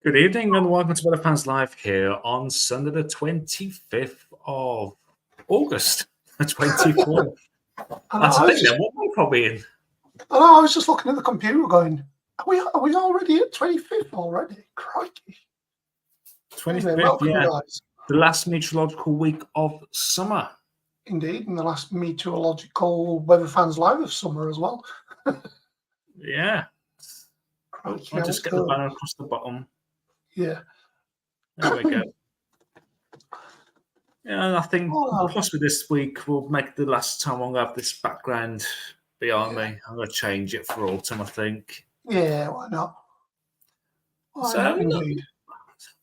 Good evening and welcome to Weather Fans Live here on Sunday the 25th of August, the 24th. That's the thing then, what month are we in? I was just looking at the computer going, are we already at 25th already? Crikey. 25th, anyway, welcome, yeah. guys. The last meteorological week of summer. Indeed, and the last meteorological Weather Fans Live of summer as well. Yeah. Crikey, I'll just get the banner across the bottom. Yeah. There we go. Yeah, and I think possibly this week will make the last time I'm going to have this background behind me. I'm going to change it for autumn, I think. Yeah, why not? Why not, indeed.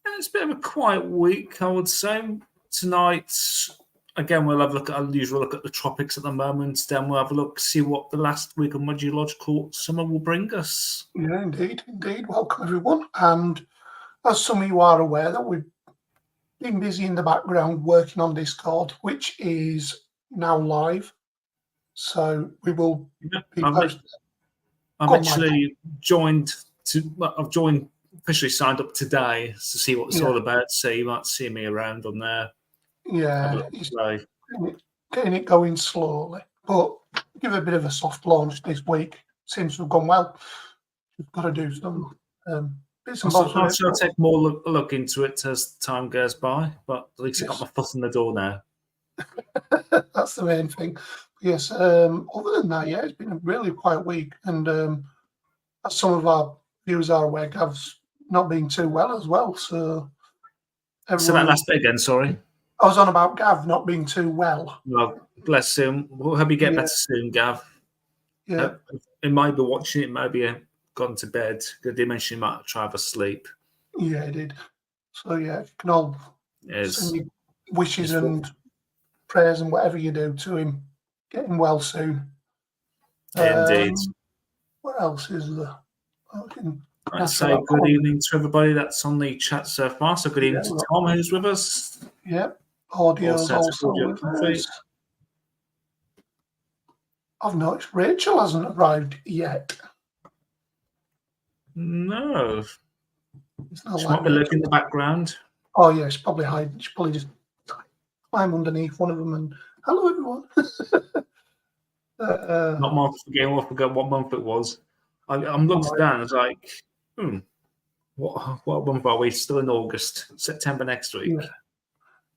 It's a bit of a quiet week, I would say. Tonight, again, we'll have a look at our usual look at the tropics at the moment. Then we'll have a look, see what the last week of meteorological summer will bring us. Yeah, indeed. Welcome, everyone. And as some of you are aware, that we've been busy in the background working on Discord, which is now live. So we will be posting. I've actually officially signed up today to see what it's all about. So you might see me around on there. Yeah, getting it going slowly, but give it a bit of a soft launch this week. Seems to have gone well. We've got to do some bits and bobs. I'll take more look into it as time goes by, but at least I got my foot in the door now. That's the main thing. Yes. Other than that, yeah, it's been a really quiet week, and as some of our viewers are aware, Gav's not being too well as well. So that last bit again, sorry. I was on about Gav not being too well. Well, bless him. We'll hope you get better soon, Gav. Yeah. He might be watching it, maybe gone to bed. They mentioned he might try to sleep. Yeah, he did. So, yeah, you can all send your wishes and prayers and whatever you do to him. Get him well soon. Indeed. What else is there? I'd say good evening to everybody that's on the chat so far. So good evening to Tom, who's with us. Yep. Audio's also with us. I've noticed Rachel hasn't arrived yet. No. She might be lurking in the background. Oh, yeah, she's probably hiding. She probably just climb underneath one of them and, hello, everyone. Not month again. I forgot what month it was. I'm looking down. It's like, what month are we? Still in August, September next week.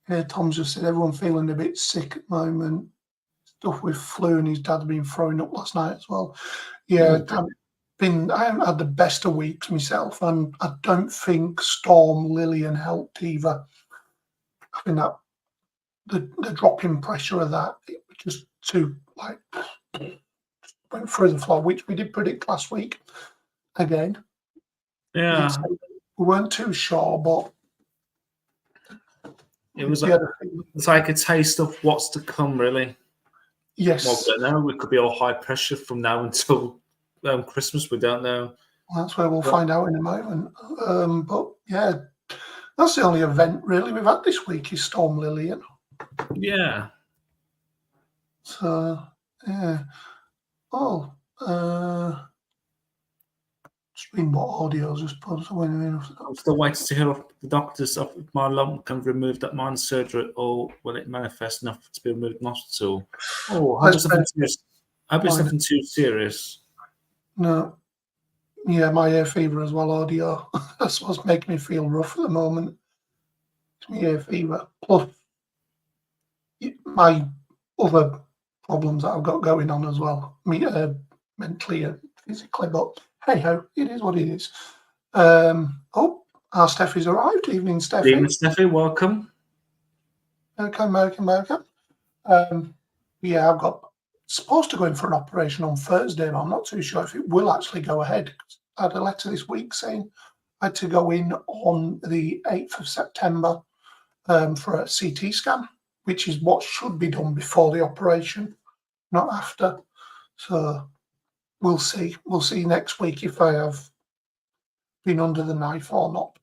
Yeah, Tom's just said everyone feeling a bit sick at the moment. Stuff with flu, and his dad's been throwing up last night as well. Yeah, I haven't had the best of weeks myself, and I don't think Storm Lillian helped either. I think that the drop in pressure of that, it was just too went through the floor, which we did predict last week. Again, yeah, we weren't too sure, but it was it's like a taste of what's to come, really. Yes. Well, we don't know. It could be all high pressure from now until Christmas. We don't know. Well, that's where we'll find out in a moment. But yeah, that's the only event really we've had this week is Storm Lillian. Yeah. So yeah. Oh, stream what audio just put. I'm still waiting to hear if the doctors if my lump can remove that minor surgery or will it manifest enough to be removed in hospital. Oh, I hope it's nothing too serious. No. Yeah, my hair fever as well, audio. That's what's making me feel rough at the moment. It's my hair fever. Plus my other problems that I've got going on as well. Mentally and physically, but hey ho, it is what it is. Our Steffi's arrived. Evening, Steffi. Evening, Steffi. Welcome. Welcome. Yeah, I've got supposed to go in for an operation on Thursday, but I'm not too sure if it will actually go ahead. I had a letter this week saying I had to go in on the 8th of September for a CT scan, which is what should be done before the operation, not after. So we'll see. We'll see next week if I have been under the knife or not.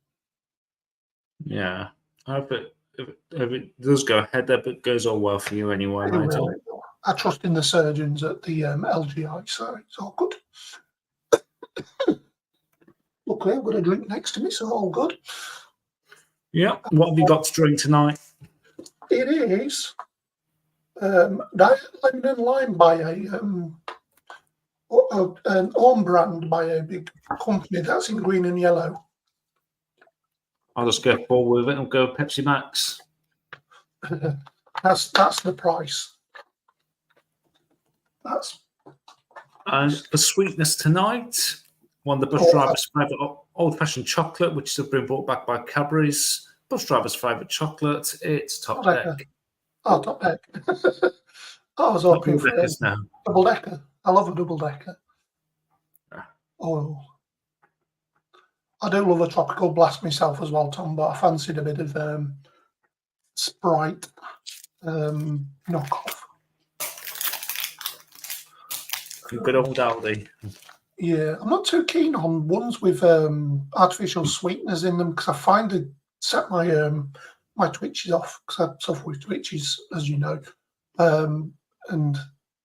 Yeah, I hope if it does go ahead, it goes all well for you anyway. I trust in the surgeons at the LGI, so it's all good. luckily I've got a drink next to me, so all good. Yeah. What have you got to drink tonight? It is Diet Lemon and Lime by an own brand by a big company that's in green and yellow. I'll just go forward with it and go Pepsi Max. That's the price. And for sweetness tonight, one of the bus drivers' favourite old-fashioned chocolate, which has been brought back by Cadbury's. Bus driver's favourite chocolate. It's Top Deck. Oh, Top Deck. I was hoping for a double decker. I love a double decker. Yeah. Oh, I do love a tropical blast myself as well, Tom. But I fancied a bit of Sprite knockoff. Good old Aldi. Yeah, I'm not too keen on ones with artificial sweeteners in them because I find it set my my twitches off because I suffer with twitches, as you know, and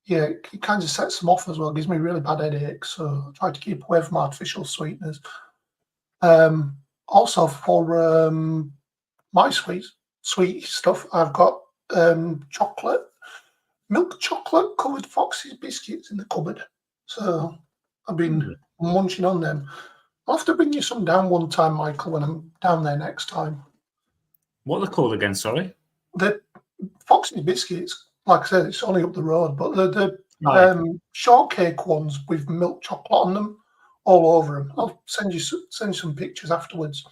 yeah, it kind of sets them off as well. It gives me really bad headaches, so I try to keep away from artificial sweeteners. Also, for my sweet stuff, I've got milk chocolate covered Fox's biscuits in the cupboard. So I've been munching on them. I'll have to bring you some down one time, Michael, when I'm down there next time. What are they called again, sorry? The Fox's biscuits, like I said, it's only up the road, but the shortcake ones with milk chocolate on them, all over them. I'll send you some pictures afterwards.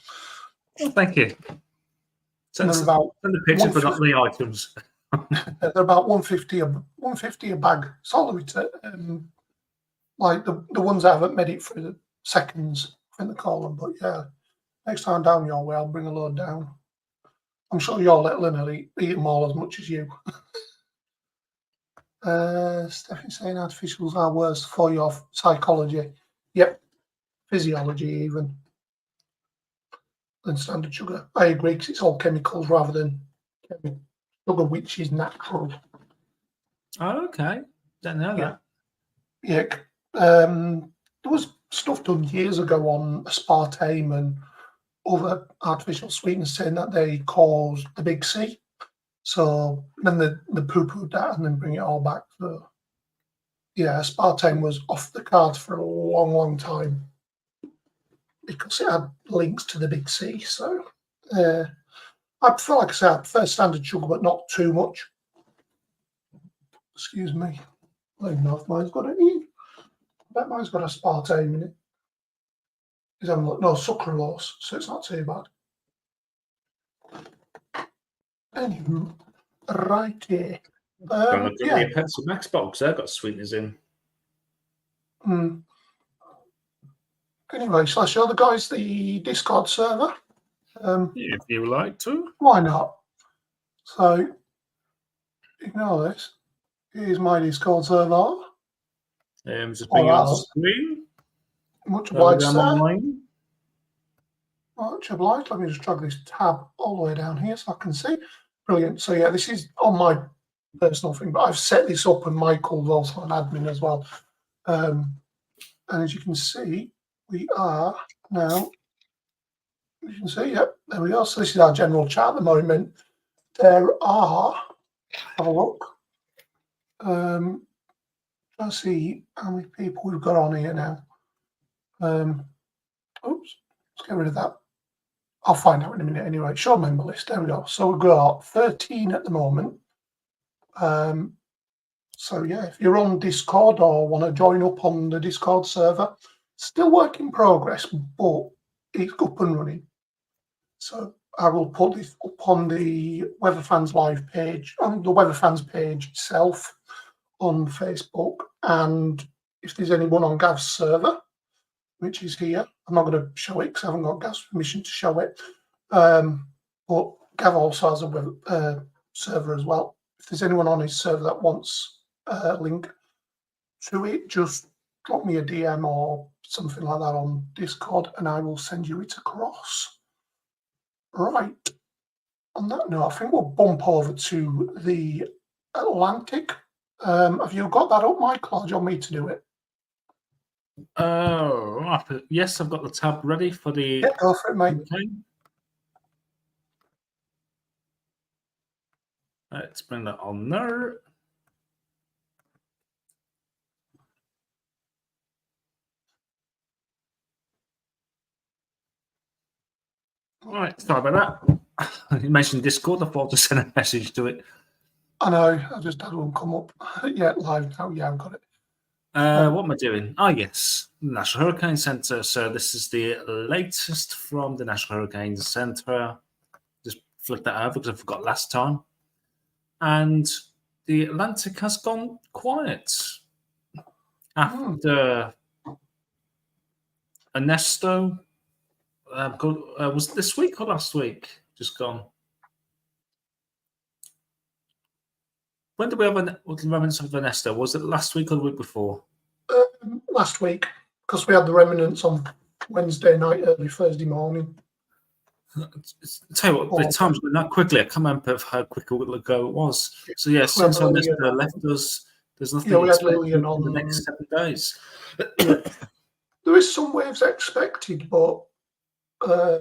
Oh, thank you. Send the picture, but not the items. They're about $1.50 a bag. It's all of it. Like the ones I haven't made it for the seconds, I think they call them. But yeah, next time down your way, I'll bring a load down. I'm sure your little one will eat them all as much as you. Stephanie's saying artificials are worse for your psychology. Yep, physiology even than standard sugar. I agree because it's all chemicals rather than sugar, which is natural. Oh, okay. Don't know that. Yeah. There was stuff done years ago on aspartame and other artificial sweeteners saying that they cause the big C. So then they poo-pooed that and then bring it all back. So yeah, aspartame was off the cards for a long, long time because it had links to the big C. So I prefer, like I said, I prefer standard sugar, but not too much. Excuse me. I don't know if mine's got any. I bet mine's got aspartame in it. No, sucralose, so it's not too bad. Anywho, right here. Give me a Pepsi Max box. They've got sweeteners in. Anyway, shall I show the guys the Discord server? If you would like to. Why not? So, ignore this. Here's my Discord server. Just bring it on the screen. Much obliged, sir. Online. Much obliged. Let me just drag this tab all the way down here so I can see. Brilliant. So yeah, this is on my personal thing, but I've set this up and Michael's also an admin as well. And as you can see, we are now, you can see, yep, there we are. So this is our general chat at the moment. There are, have a look. Let's see how many people we've got on here now. Oops, let's get rid of that. I'll find out in a minute anyway. Show member list. There we go. So we've got 13 at the moment. So yeah, if you're on Discord or want to join up on the Discord server, still work in progress, but it's up and running. So I will put this up on the Weather Fans Live page, on the Weather Fans page itself on Facebook. And if there's anyone on Gav's server, which is here, I'm not going to show it because I haven't got Gav's permission to show it. But Gav also has a web server as well. If there's anyone on his server that wants a link to it, just drop me a DM or something like that on Discord and I will send you it across. Right. On that note, I think we'll bump over to the Atlantic. Have you got that up, Michael, or do you want me to do it? Yes, I've got the tab ready for the Yeah, go for it, mate. hurricane. Let's bring that on there. All right, sorry about that. You mentioned Discord. I thought to send a message to it. I know, I just had one come up. Yeah, live now. Yeah, I've got it. What am I doing? Oh, yes, National Hurricane Center. So this is the latest from the National Hurricane Center. Just flick that over because I forgot last time. And the Atlantic has gone quiet after Ernesto. Was it this week or last week? Just gone. When did we have the remnants of Ernesto? Was it last week or the week before? Last week, because we had the remnants on Wednesday night, early Thursday morning. I'll tell you what, the time's going that quickly. I can't remember how quick ago it was. So, yeah, since Ernesto left us, there's nothing expected in the next 7 days. There is some waves expected, but I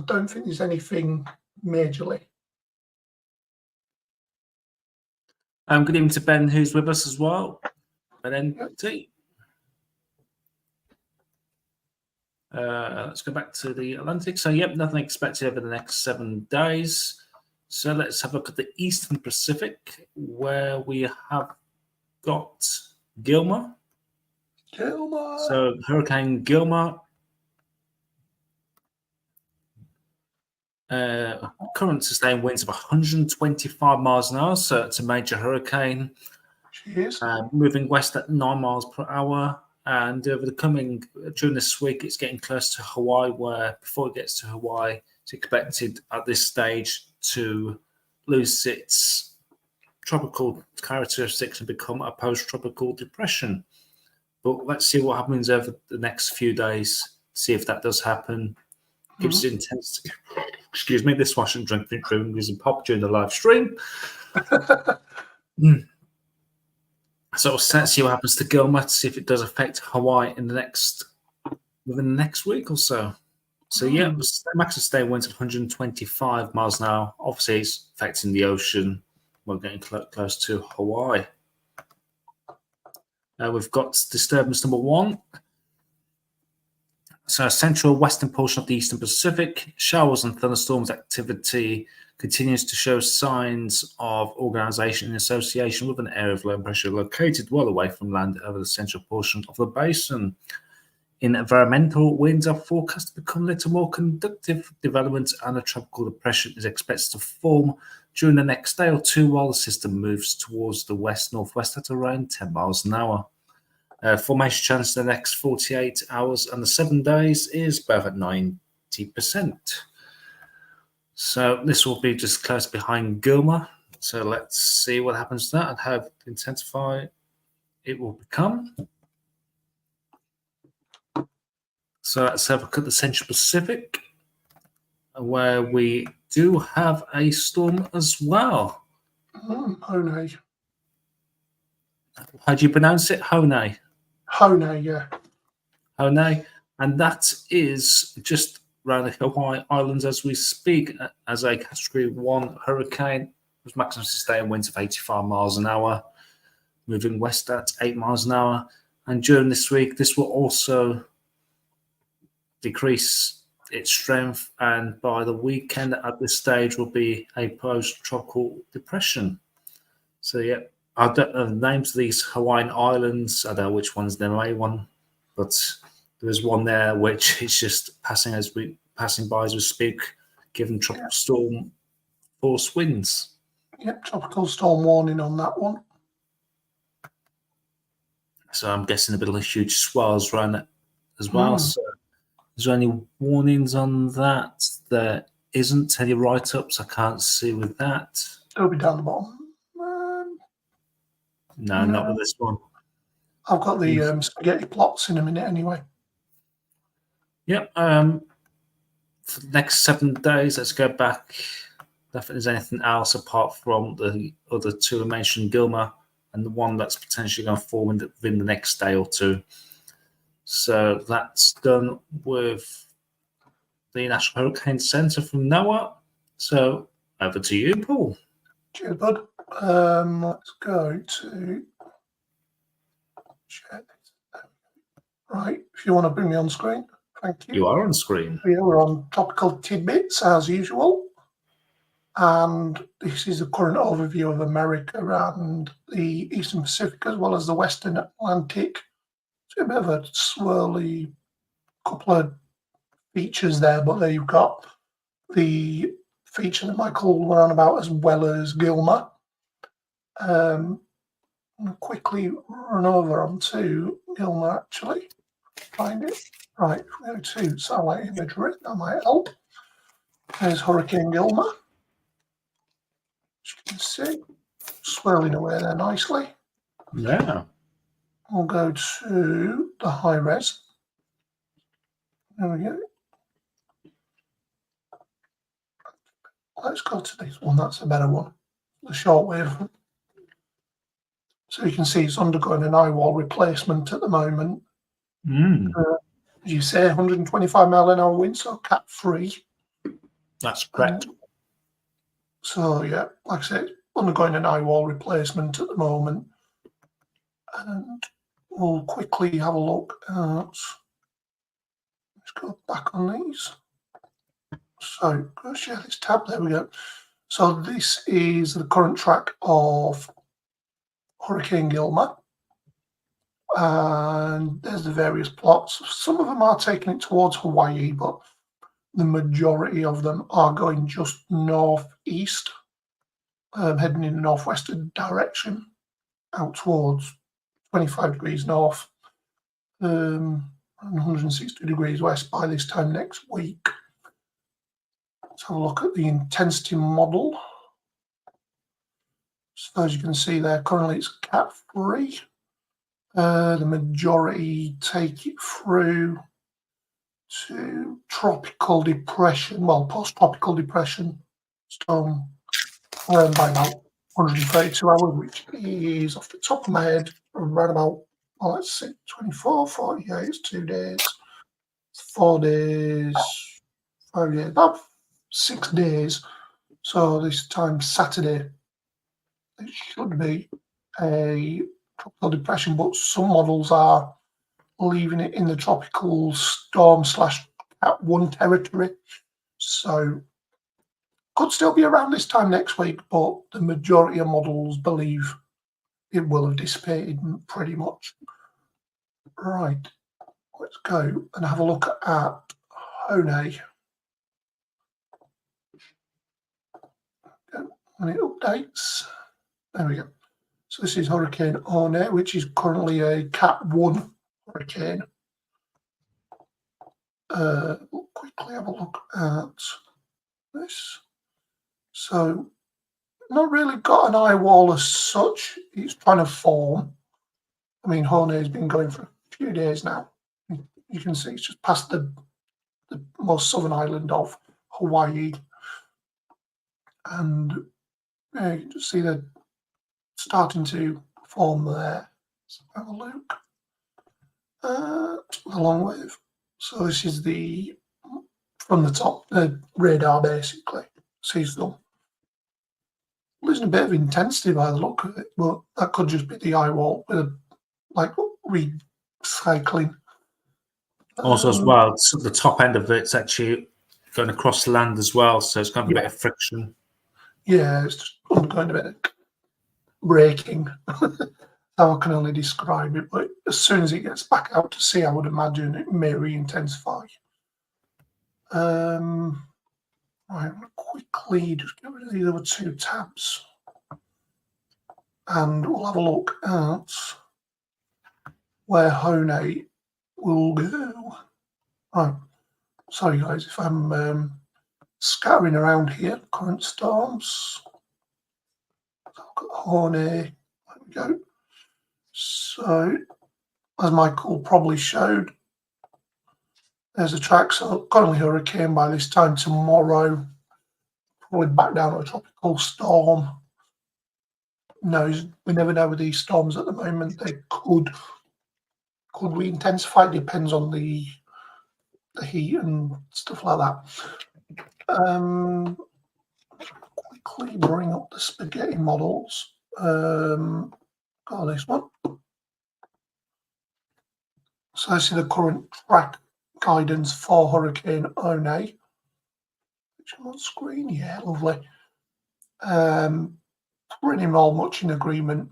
don't think there's anything majorly. Good evening to Ben, who's with us as well. Ben NT. Let's go back to the Atlantic. So, yep, nothing expected over the next 7 days. So let's have a look at the Eastern Pacific, where we have got Gilmer. So Hurricane Gilmer. Current sustained winds of 125 miles an hour. So it's a major hurricane. Moving west at 9 miles per hour. And over the during this week, it's getting close to Hawaii, where before it gets to Hawaii, it's expected at this stage to lose its tropical characteristics and become a post-tropical depression. But let's see what happens over the next few days, see if that does happen. Gives it intensity. Excuse me, this wasn't drinking using pop during the live stream. So let's see what happens to Gilmer, to see if it does affect Hawaii within the next week or so. So yeah, the max sustained winds of 125 miles an hour. Obviously, it's affecting the ocean. We're getting close to Hawaii. We've got disturbance number 1. So central western portion of the Eastern Pacific, showers and thunderstorms activity continues to show signs of organization in association with an area of low pressure located well away from land over the central portion of the basin. Environmental winds are forecast to become a little more conductive development, and a tropical depression is expected to form during the next day or two while the system moves towards the west-northwest at around 10 miles an hour. Formation chance in the next 48 hours and the 7 days is both at 90%. So this will be just close behind Gilmer. So let's see what happens to that and how intensified it will become. So let's have a look at the Central Pacific, where we do have a storm as well. Hone. How do you pronounce it? Hone. Hone, yeah. Hone. And that is just around the Hawaii Islands as we speak, as a Category 1 hurricane with maximum sustained winds of 85 miles an hour, moving west at 8 miles an hour. And during this week, this will also decrease its strength, and by the weekend at this stage will be a post-tropical depression. So yeah, I don't know the names of these Hawaiian islands. I don't know which one's the main one, but there is one there which is just passing by as we speak, given tropical storm force winds. Yep, tropical storm warning on that one. So I'm guessing a bit of huge swells around that as well. So is there any warnings on that? There isn't any write-ups. I can't see with that. It'll be down the bottom. No, not with this one. I've got the spaghetti plots in a minute anyway. Yep. For the next 7 days, let's go back. If there's anything else apart from the other two I mentioned, Gilmer, and the one that's potentially going to form within the next day or two. So that's done with the National Hurricane Center from NOAA. So over to you, Paul. Cheers, bud. Let's go to share this. Right, if you want to bring me on screen, thank you. You are on screen. Yeah, we're on topical tidbits as usual. And this is a current overview of America and the Eastern Pacific as well as the Western Atlantic. It's a bit of a swirly couple of features there, but there you've got the feature that Michael were on about as well as Gilmer. I'll quickly run over onto Gilmer actually. Find it. Right, we go to satellite imagery, that might help. There's Hurricane Gilmer. As you can see, swirling away there nicely. Yeah. We'll go to the high res. There we go. Let's go to this one, that's a better one. The shortwave. So you can see it's undergoing an eye wall replacement at the moment. As you say, 125 mile an hour wind, so Cat 3. That's correct. So yeah, like I said, undergoing an eye wall replacement at the moment. And we'll quickly have a look at, let's go back on these. So go share this tab, there we go. So this is the current track of Hurricane Gilmer. And there's the various plots. Some of them are taking it towards Hawaii, but the majority of them are going just northeast, heading in a northwestern direction, out towards 25 degrees north, and 160 degrees west by this time next week. Let's have a look at the intensity model. So as you can see there, currently it's Cat 3. The majority take it through to tropical depression, well, post-tropical depression storm by about 132 hours, which is off the top of my head around about, well, let's see, 24, 48, it's 2 days, 4 days, 5 days, about 6 days. So this time Saturday, it should be a tropical depression, but some models are leaving it in the tropical storm / Cat 1 territory. So could still be around this time next week, but the majority of models believe it will have dissipated pretty much. Right, let's go and have a look at Hone. When it updates, there we go. So this is Hurricane Hone, which is currently a Cat 1 hurricane. We'll quickly have a look at this. So, not really got an eye wall as such. It's trying to form. I mean, Hone has been going for a few days now. You can see it's just past the most southern island of Hawaii. And yeah, you can just see they're starting to form there. So have a look. Along with, so this is the, from the top, the radar basically. Sees them. Losing a bit of intensity by the look of it, but that could just be the eye wall with a, like, recycling. Also, as well, so the top end of it's actually going across the land as well, so it's got a bit of friction. Yeah, it's just undergoing a bit of braking. How I can only describe it, but as soon as it gets back out to sea, I would imagine it may re-intensify. Right, I'm going to quickly just get rid of these other 2 tabs, and we'll have a look at where Hone will go. Right, sorry guys if I'm scattering around here. Current storms. So I've got Hone. There we go. So, as Michael probably showed, there's a track. So currently hurricane by this time tomorrow, probably back down to a tropical storm. No, we never know with these storms at the moment. They could could we intensify? It depends on the heat and stuff like that. Quickly bring up the spaghetti models. Got this one. So this is the current track guidance for Hurricane One. Which I'm on screen, yeah, lovely. Pretty much in agreement.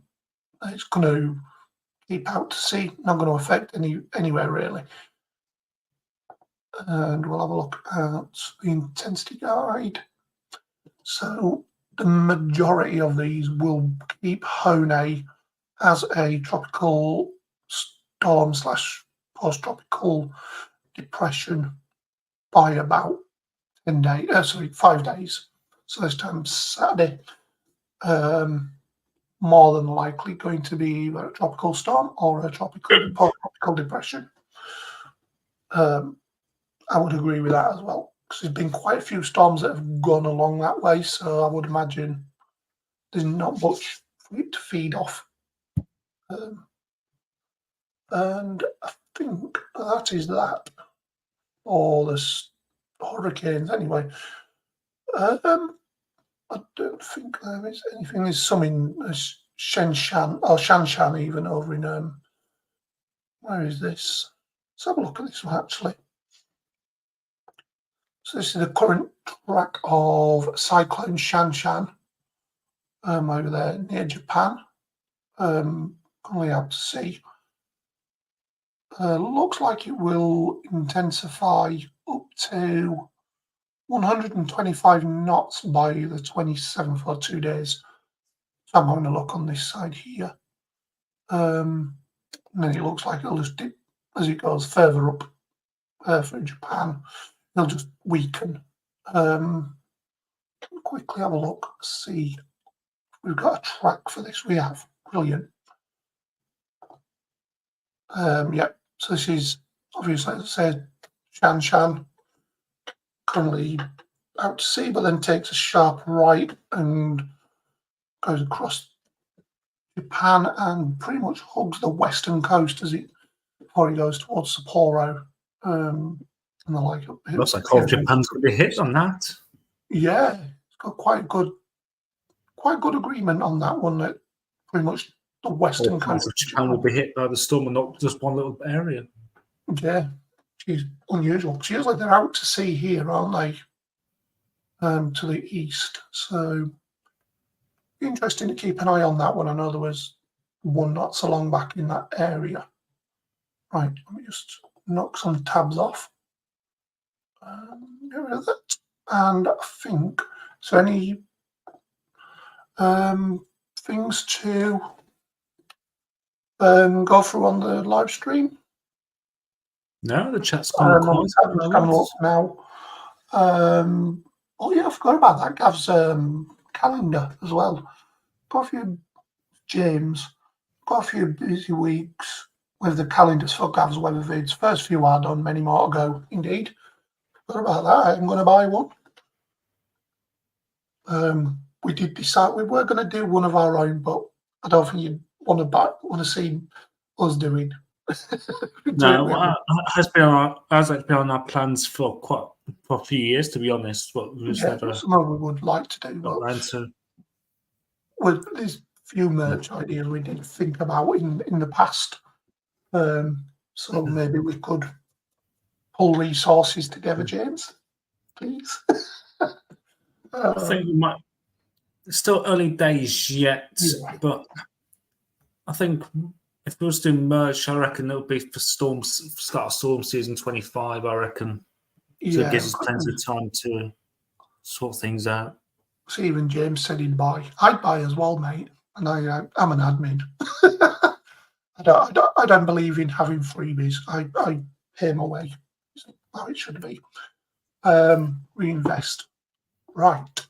It's going to keep out to sea, not going to affect anywhere really. And we'll have a look at the intensity guide. So the majority of these will keep Hone as a tropical storm / post-tropical depression by about 5 days. So this time Saturday, more than likely going to be either a tropical storm or a post-tropical depression. I would agree with that as well, because there's been quite a few storms that have gone along that way, so I would imagine there's not much for it to feed off. And I think that is that for the hurricanes anyway. I don't think there is anything. There's some in Shenshan or Shanshan even over in where is this? Let's have a look at this one actually. So this is the current track of Cyclone Shanshan over there near Japan. Only out to sea. Looks like it will intensify up to 125 knots by the 27th for 2 days. So I'm having a look on this side here. And then it looks like it'll just dip as it goes further up for Japan. It'll just weaken. Quickly have a look, see. We've got a track for this. We have. Brilliant. Yeah, so this is obviously, as I said, Shanshan, currently out to sea, but then takes a sharp right and goes across Japan and pretty much hugs the western coast before he goes towards Sapporo and the like. Looks like all of Japan's going to be hit on that. Yeah, it's got quite good agreement on that one. That pretty much the western coast of Japan will be hit by the storm and not just one little area. Yeah, she's unusual. Because usually they're out to sea here, aren't they? To the east. So interesting to keep an eye on that one. I know there was one not so long back in that area. Right, let me just knock some tabs off. Get rid of that. And I think, so any things to go through on the live stream? No, the chat's gone quiet. I'm just having a look now. Oh yeah, I forgot about that. Gav's calendar as well. Got a few, James, got a few busy weeks with the calendars for Gav's weather vids. First few are done, many more to go. Indeed. Forgot about that. I'm going to buy one. We did decide we were going to do one of our own, but I don't think you'd want to see us doing. No, it has been on our plans for a few years, to be honest. But something we would like to do. Well, there's few merch ideas we did think about in the past. So maybe we could pull resources together, James, please. I think we might. It's still early days yet, but I think if we was doing merch, I reckon it'll be for start of storm season 25. I reckon, so it gives us plenty of time to sort things out. So even James said he'd buy. I'd buy as well, mate. And I'm an admin. I don't believe in having freebies. I pay my way. How it should be. Reinvest. Right.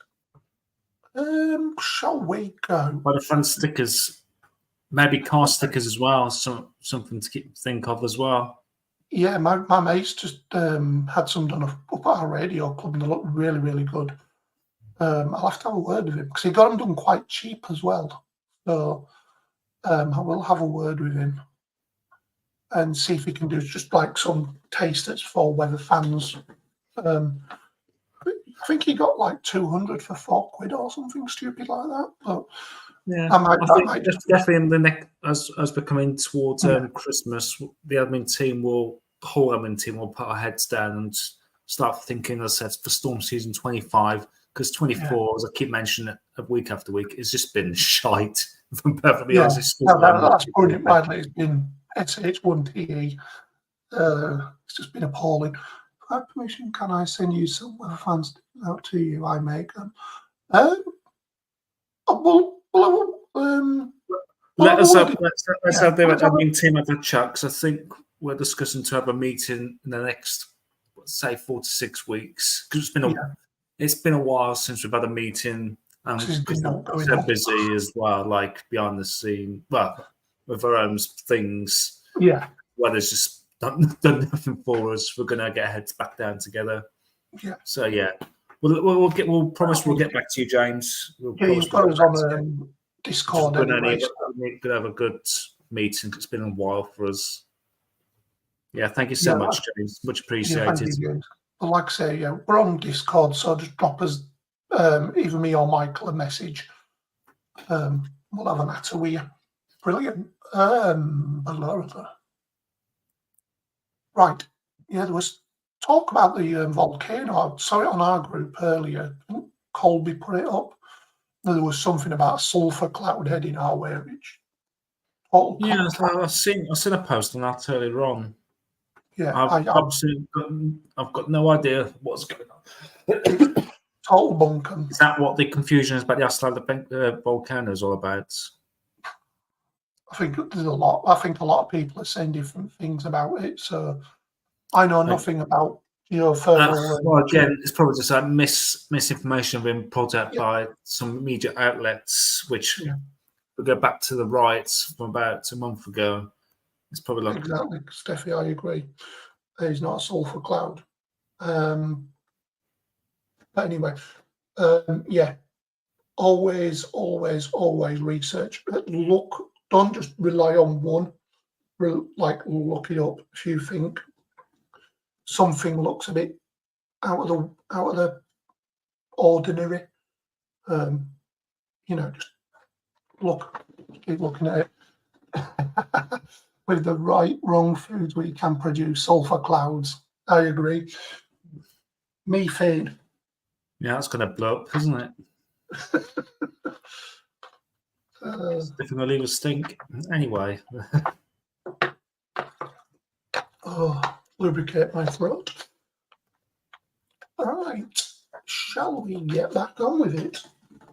Shall we go? By the front stickers, maybe car stickers as well. Something to think of as well. Yeah, my mate's just had some done up at our radio club, and they look really, really good. I'll have to have a word with him because he got them done quite cheap as well. So I will have a word with him. and see if he can do just like some tasters for weather fans. I think he got like 200 for £4 or something stupid like that. But yeah, I think definitely in the next as we're coming towards Christmas, the whole admin team will put our heads down and start thinking, as I said, for storm season 25, because 24, as I keep mentioning it week after week, it's just been shite. If I'm perfectly honest, that's putting it mildly. It's one TE. It's just been appalling. If I have permission, can I send you some weather fans out to you? I make them. Let's have the admin team have a chat, because I think we're discussing to have a meeting in the next, say, 4 to 6 weeks, because it's been a while since we've had a meeting, and because they're busy as well, like behind the scene, with our own things. Yeah, well, there's just done nothing for us. We're gonna get our heads back down together. Yeah. So we'll promise we'll get back to you, James. You've got us on Discord anyway. We're gonna have a good meeting. It's been a while for us. Yeah, thank you so much, James. Much appreciated. But like I say, we're on Discord, so just drop us, either me or Michael, a message. We'll have a natter with you. Brilliant. Right. Yeah, there was talk about the volcano. I saw it on our group earlier. Colby put it up. There was something about a sulfur cloud heading our way, which. I've seen a post on that earlier on. Yeah, I've got no idea what's going on. Total bunkum. Is that what the confusion is about the Iceland volcano is all about? I think there's a lot. I think a lot of people are saying different things about it. So I know nothing about further. Well, again, it's probably just like misinformation being put out by some media outlets, which we go back to the riots from about a month ago. It's probably like exactly, Steffi. I agree. He's not a sulfur cloud. But anyway, always research. Look, don't just rely on one. Look it up if you think something looks a bit out of the ordinary. Just keep looking at it. With the wrong foods, we can produce sulfur clouds. I agree. Methane. Yeah, that's going to blow up, isn't it? It's definitely leave a stink. Anyway. Lubricate my throat. All right. Shall we get back on with it?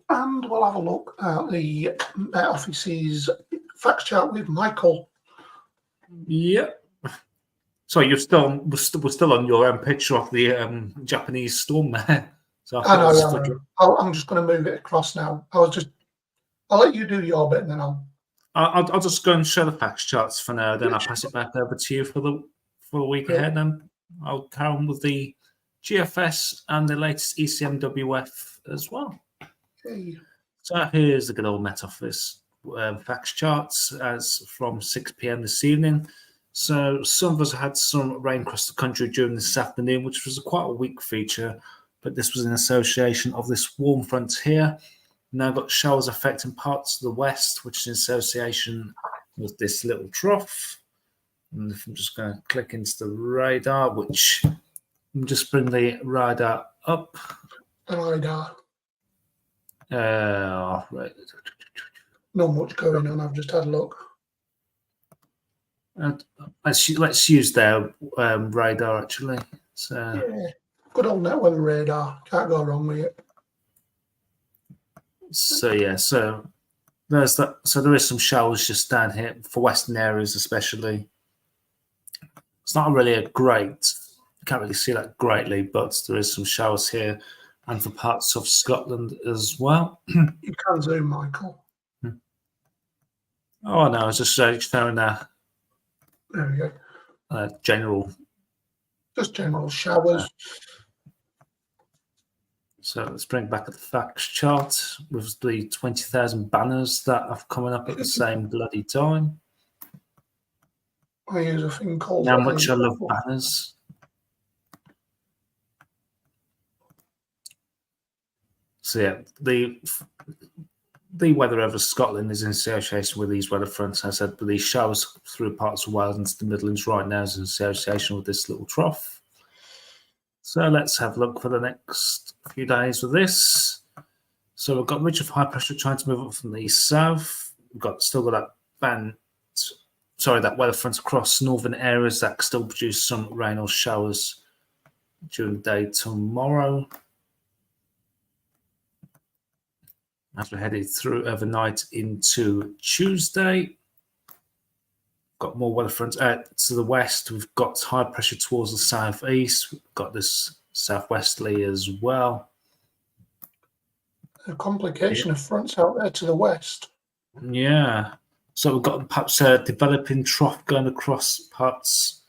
And we'll have a look at the Met Office's facts chart with Michael. Yep. So we're still on your picture of the Japanese storm there. So I know. I'm just going to move it across now. I'll let you do your bit, and then I'll just go and show the facts charts for now. Then I'll pass it back over to you for the week ahead. And I'll carry on with the GFS and the latest ECMWF as well. Okay. So here's the good old Met Office facts charts as from 6 p.m. this evening. So some of us had some rain across the country during this afternoon, which was quite a weak feature, but this was in association of this warm front here. Now got showers affecting parts of the west, which is in association with this little trough. And if I'm just going to click into the radar, which I'm just bring the radar up. Radar. Right. Not much going on. I've just had a look. Let's use their radar actually. So good old net weather radar. Can't go wrong with it. So there's that. So there is some showers just down here for western areas, especially. It's not really you can't really see that greatly, but there is some showers here, and for parts of Scotland as well. You can zoom, Michael. Oh no, I was just showing there we go. General. Just general showers. So let's bring back the facts chart with the 20,000 banners that are coming up at the same bloody time. I use a thing called. How much I love banners. So yeah, the weather over Scotland is in association with these weather fronts. As I said, but these showers through parts of Wales into the Midlands right now is in association with this little trough. So let's have a look for the next few days with this. So we've got ridge of high pressure trying to move up from the east south. We've still got that weather front across northern areas that still produce some rain or showers during the day tomorrow. As we're headed through overnight into Tuesday, got more weather fronts to the west. We've got high pressure towards the southeast. We've got this southwesterly as well. A complication of fronts out there to the west. Yeah. So we've got perhaps a developing trough going across parts,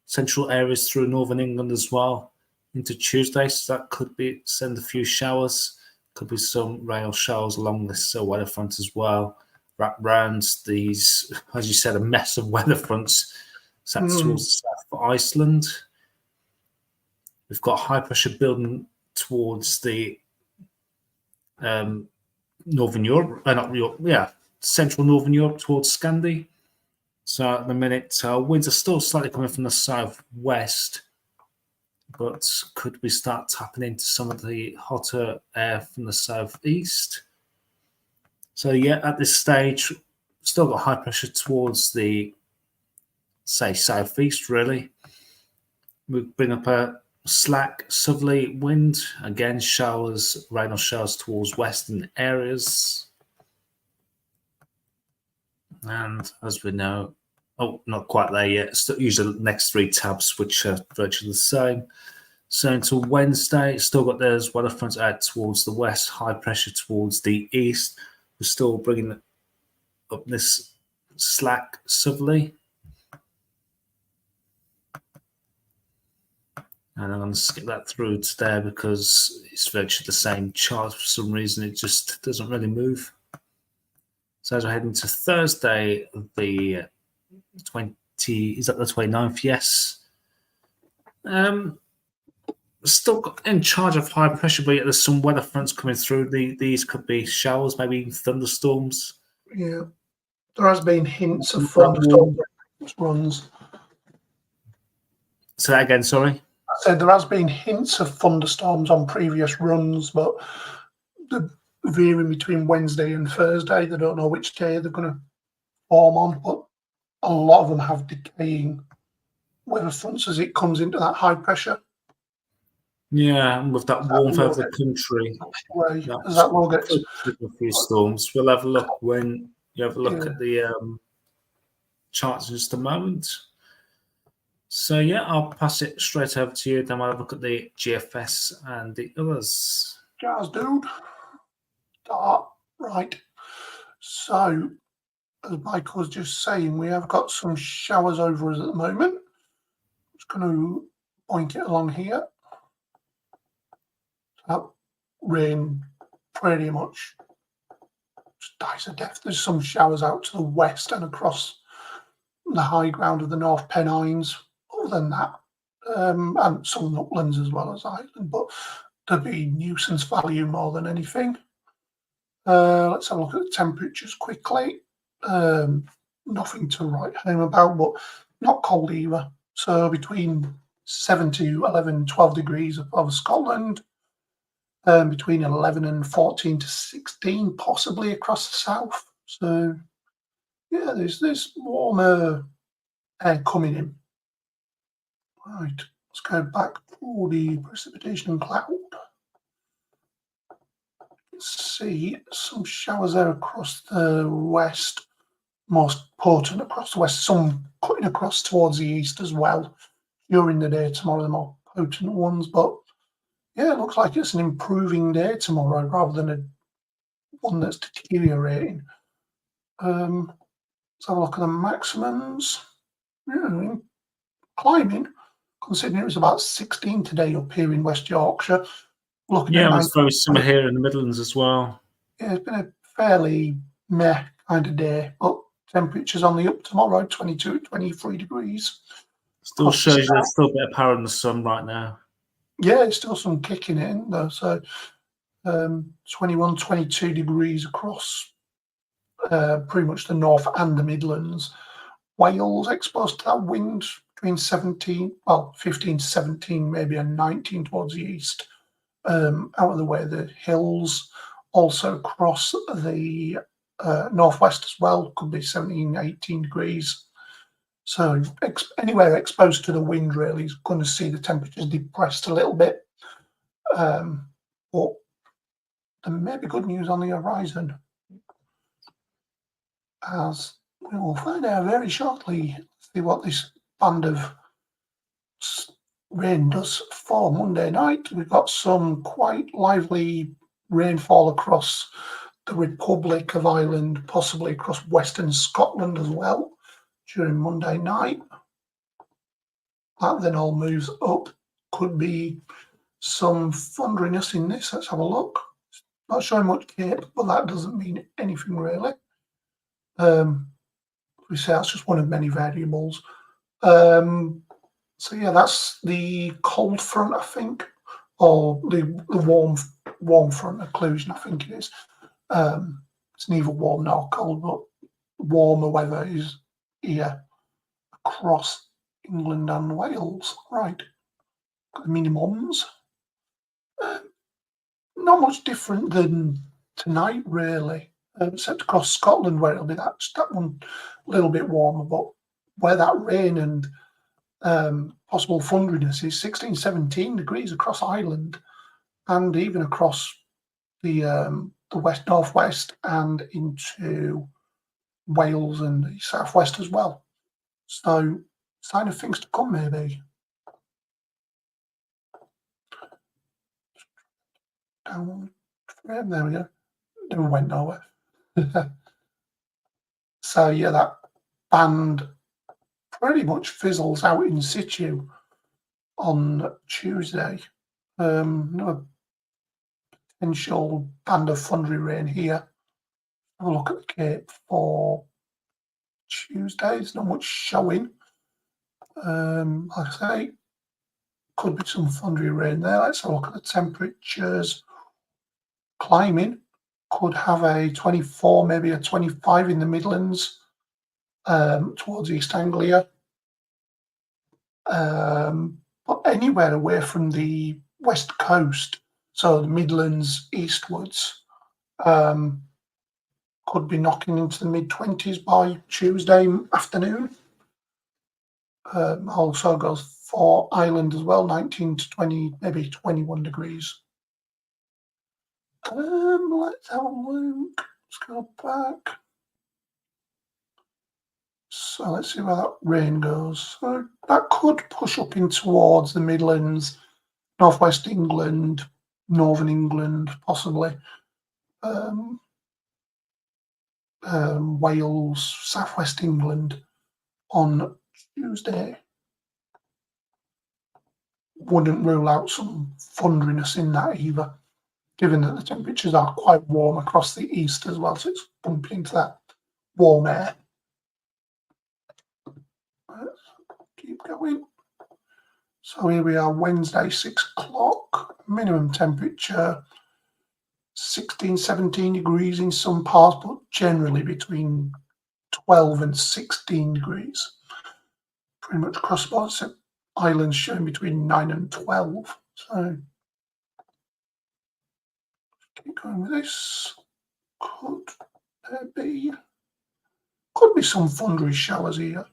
central areas through northern England as well into Tuesday. So that could send a few showers. Could be some rain or showers along this weather front as well. Wrap round these, as you said, a mess of weather fronts. So that's towards the south of Iceland. We've got high pressure building towards the Northern Europe, not Europe, Central Northern Europe towards Scandi. So at the minute, winds are still slightly coming from the southwest, but could we start tapping into some of the hotter air from the southeast? So yeah, at this stage, still got high pressure towards the, say, southeast, really. We bring up a slack southerly wind. Again, rain or showers towards western areas. And as we know, not quite there yet. Still usually the next three tabs, which are virtually the same. So until Wednesday, still got those weather fronts out towards the west, high pressure towards the east. We're still bringing up this slack southerly. And I'm going to skip that through today because it's virtually the same chart. For some reason, it just doesn't really move. So as we're heading to Thursday, the 29th? Yes. Still in charge of high pressure, but yet there's some weather fronts coming through. These could be showers, maybe even thunderstorms. Yeah. There has been hints of thunderstorm runs. Say that again, sorry. I said there has been hints of thunderstorms on previous runs, but they're veering between Wednesday and Thursday. They don't know which day they're going to form on, but a lot of them have decaying weather fronts as it comes into that high pressure. Yeah, and with that warmth over the country, as that low gets a few storms. We'll have a look when you have a look at the charts in just a moment. So yeah, I'll pass it straight over to you. Then we'll have a look at the GFS and the others. Jazz, dude. Right. So, as Michael was just saying, we have got some showers over us at the moment. I'm just going to point it along here. That rain pretty much just dies a death. There's some showers out to the west and across the high ground of the North Pennines. Other than that, and some uplands as well as Ireland, but there'd be nuisance value more than anything. Let's have a look at the temperatures quickly. Nothing to write home about, but not cold either. So between 7 to 11, 12 degrees above Scotland, between 11 and 14 to 16, possibly across the south. So yeah, there's warmer air coming in. Right, let's go back to the precipitation and cloud. See some showers there across the west, most potent across the west, some cutting across towards the east as well during the day tomorrow, the more potent ones. But yeah, it looks like it's an improving day tomorrow rather than one that's deteriorating. Let's have a look at the maximums. Yeah, climbing, considering it was about 16 today up here in West Yorkshire. Yeah, it's very summer here in the Midlands as well. Yeah, it's been a fairly meh kind of day, but temperatures on the up tomorrow, 22, 23 degrees. Still shows you there's still a bit of power in the sun right now. Yeah, it's still some kicking in though. So 21, 22 degrees across pretty much the north and the Midlands. Wales exposed to that wind between 15 to 17, maybe a 19 towards the east. Out of the way, the hills also across the northwest as well, could be 17, 18 degrees. So anywhere exposed to the wind really is going to see the temperatures depressed a little bit. But there may be good news on the horizon, as we will find out very shortly. See what this band of rain does for Monday night. We've got some quite lively rainfall across the Republic of Ireland, possibly across Western Scotland as well during Monday night. That then all moves up. Could be some thunderiness in this. Let's have a look. Not showing much Cape, but that doesn't mean anything really. We say that's just one of many variables. So yeah, that's the cold front, I think, or the warm front occlusion, I think it is. It's neither warm nor cold, but warmer weather is here across England and Wales. Right, the minimums. Not much different than tonight, really, except across Scotland where it'll be that one a little bit warmer, but where that rain and possible thunderiness is 16, 17 degrees across Ireland and even across the west northwest and into Wales and the southwest as well. So sign of things to come, maybe. There we go. Never went nowhere. So yeah, that band pretty much fizzles out in situ on Tuesday. Another potential band of thundery rain here. Have a look at the Cape for Tuesday. There's not much showing. Like I say, could be some thundery rain there. Let's have a look at the temperatures. Climbing could have a 24, maybe a 25 in the Midlands, towards East Anglia. But anywhere away from the west coast, so the Midlands eastwards, could be knocking into the mid-20s by Tuesday afternoon. Also goes for Ireland as well, 19 to 20, maybe 21 degrees. Let's have a look. Let's go back. So let's see where that rain goes. So that could push up in towards the Midlands, northwest England, northern England, possibly. Wales, southwest England on Tuesday. Wouldn't rule out some thunderiness in that either, given that the temperatures are quite warm across the east as well, so it's bumping into that warm air. Let's keep going. So here we are, Wednesday, 6 o'clock, minimum temperature 16, 17 degrees in some parts, but generally between 12 and 16 degrees. Pretty much across the board, so islands showing between 9 and 12. So keep going with this. Could be some thundery showers here.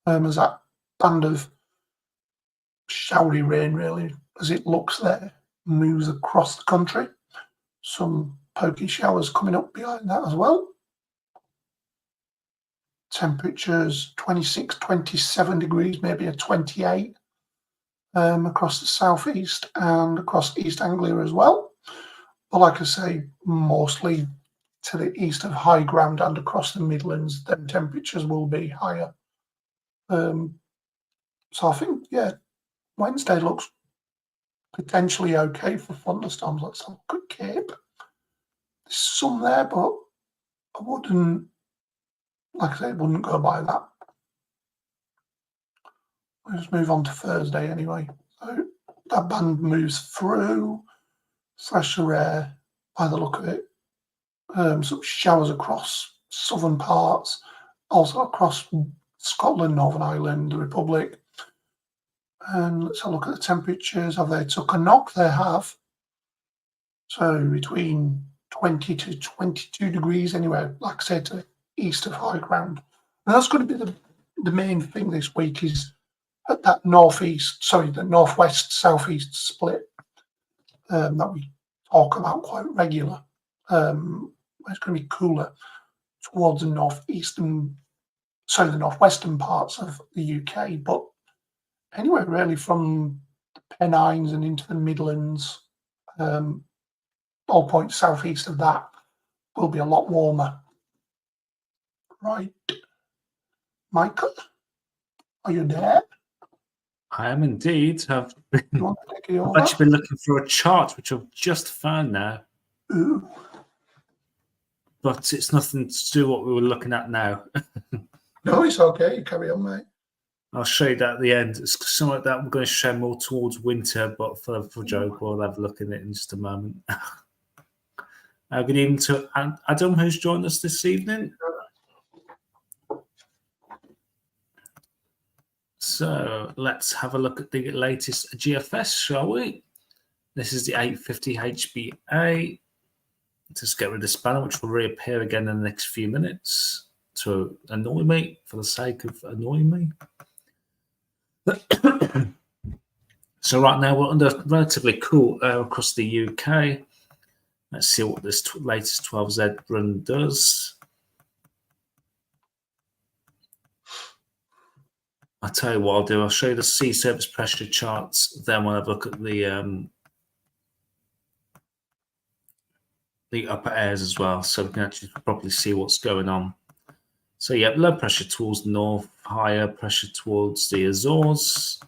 As that band of showery rain, really, as it looks there, moves across the country. Some pokey showers coming up behind that as well. Temperatures 26, 27 degrees, maybe a 28 across the southeast and across East Anglia as well. But like I say, mostly to the east of high ground and across the Midlands, then temperatures will be higher. So I think, yeah, Wednesday looks potentially okay for thunderstorms. Let's have a quick Cape. There's some there, but I wouldn't like I say, it wouldn't go by that. Let's move on to Thursday anyway. So that band moves through, slash the rare by the look of it. Some showers across southern parts, also across Scotland, Northern Ireland, the Republic. And let's have a look at the temperatures. Have they took a knock? They have. So between 20 to 22 degrees anywhere, like I said, to the east of high ground. And that's going to be the main thing this week is at that the northwest southeast split that we talk about quite regular. It's going to be cooler towards the the northwestern parts of the UK, but anywhere really from the Pennines and into the Midlands, all points southeast of that will be a lot warmer. Right. Michael, are you there? I am indeed. You want to take it over? I've actually been looking for a chart, which I've just found now. Ooh. But it's nothing to do what we were looking at now. No, it's okay. Carry on, mate. I'll show you that at the end. It's something like that. We're going to show more towards winter, but for joke, we'll have a look at it in just a moment. Good evening to Adam, who's joined us this evening. So let's have a look at the latest GFS, shall we? This is the 850 HBA. Just get rid of this banner, which will reappear again in the next few minutes to annoy me, for the sake of annoying me. So right now we're under relatively cool air across the UK. Let's see what this latest 12Z run does. I'll tell you what I'll do. I'll show you the sea surface pressure charts. Then we'll have a look at the upper airs as well, so we can actually properly see what's going on. So yeah, low pressure towards the north, higher pressure towards the Azores.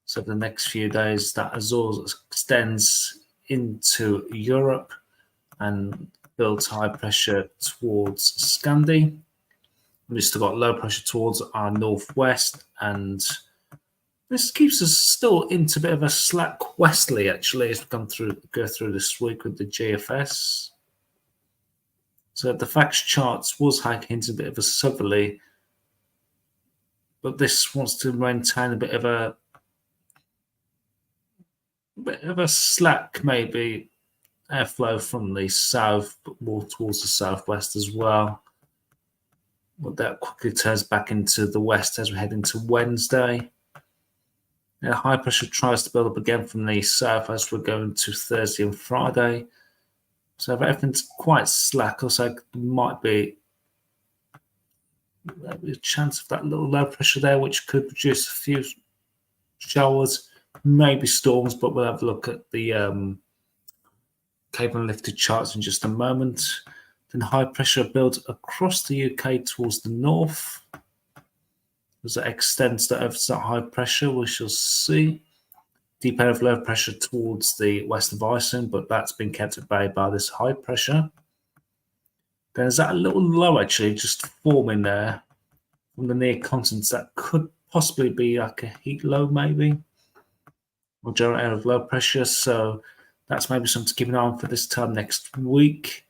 So for the next few days, that Azores extends into Europe and builds high pressure towards Scandi. We've still got low pressure towards our northwest, and this keeps us still into a bit of a slack westerly actually as we go through this week with the GFS. So the FACS charts was hinting a bit of a southerly, but this wants to maintain a bit of a slack maybe airflow from the south, but more towards the southwest as well. But that quickly turns back into the west as we head into Wednesday. Now, high pressure tries to build up again from the south as we're going to Thursday and Friday. So if everything's quite slack, also there might be a chance of that little low pressure there, which could produce a few showers, maybe storms, but we'll have a look at the cable and lifted charts in just a moment. Then high pressure builds across the UK towards the north. As it extends to over that high pressure, we shall see. Deep air of low pressure towards the west of Iceland, but that's been kept at bay by this high pressure. There's that little low actually just forming there from the near continents that could possibly be like a heat low maybe, or general air of low pressure. So that's maybe something to keep an eye on for this time next week.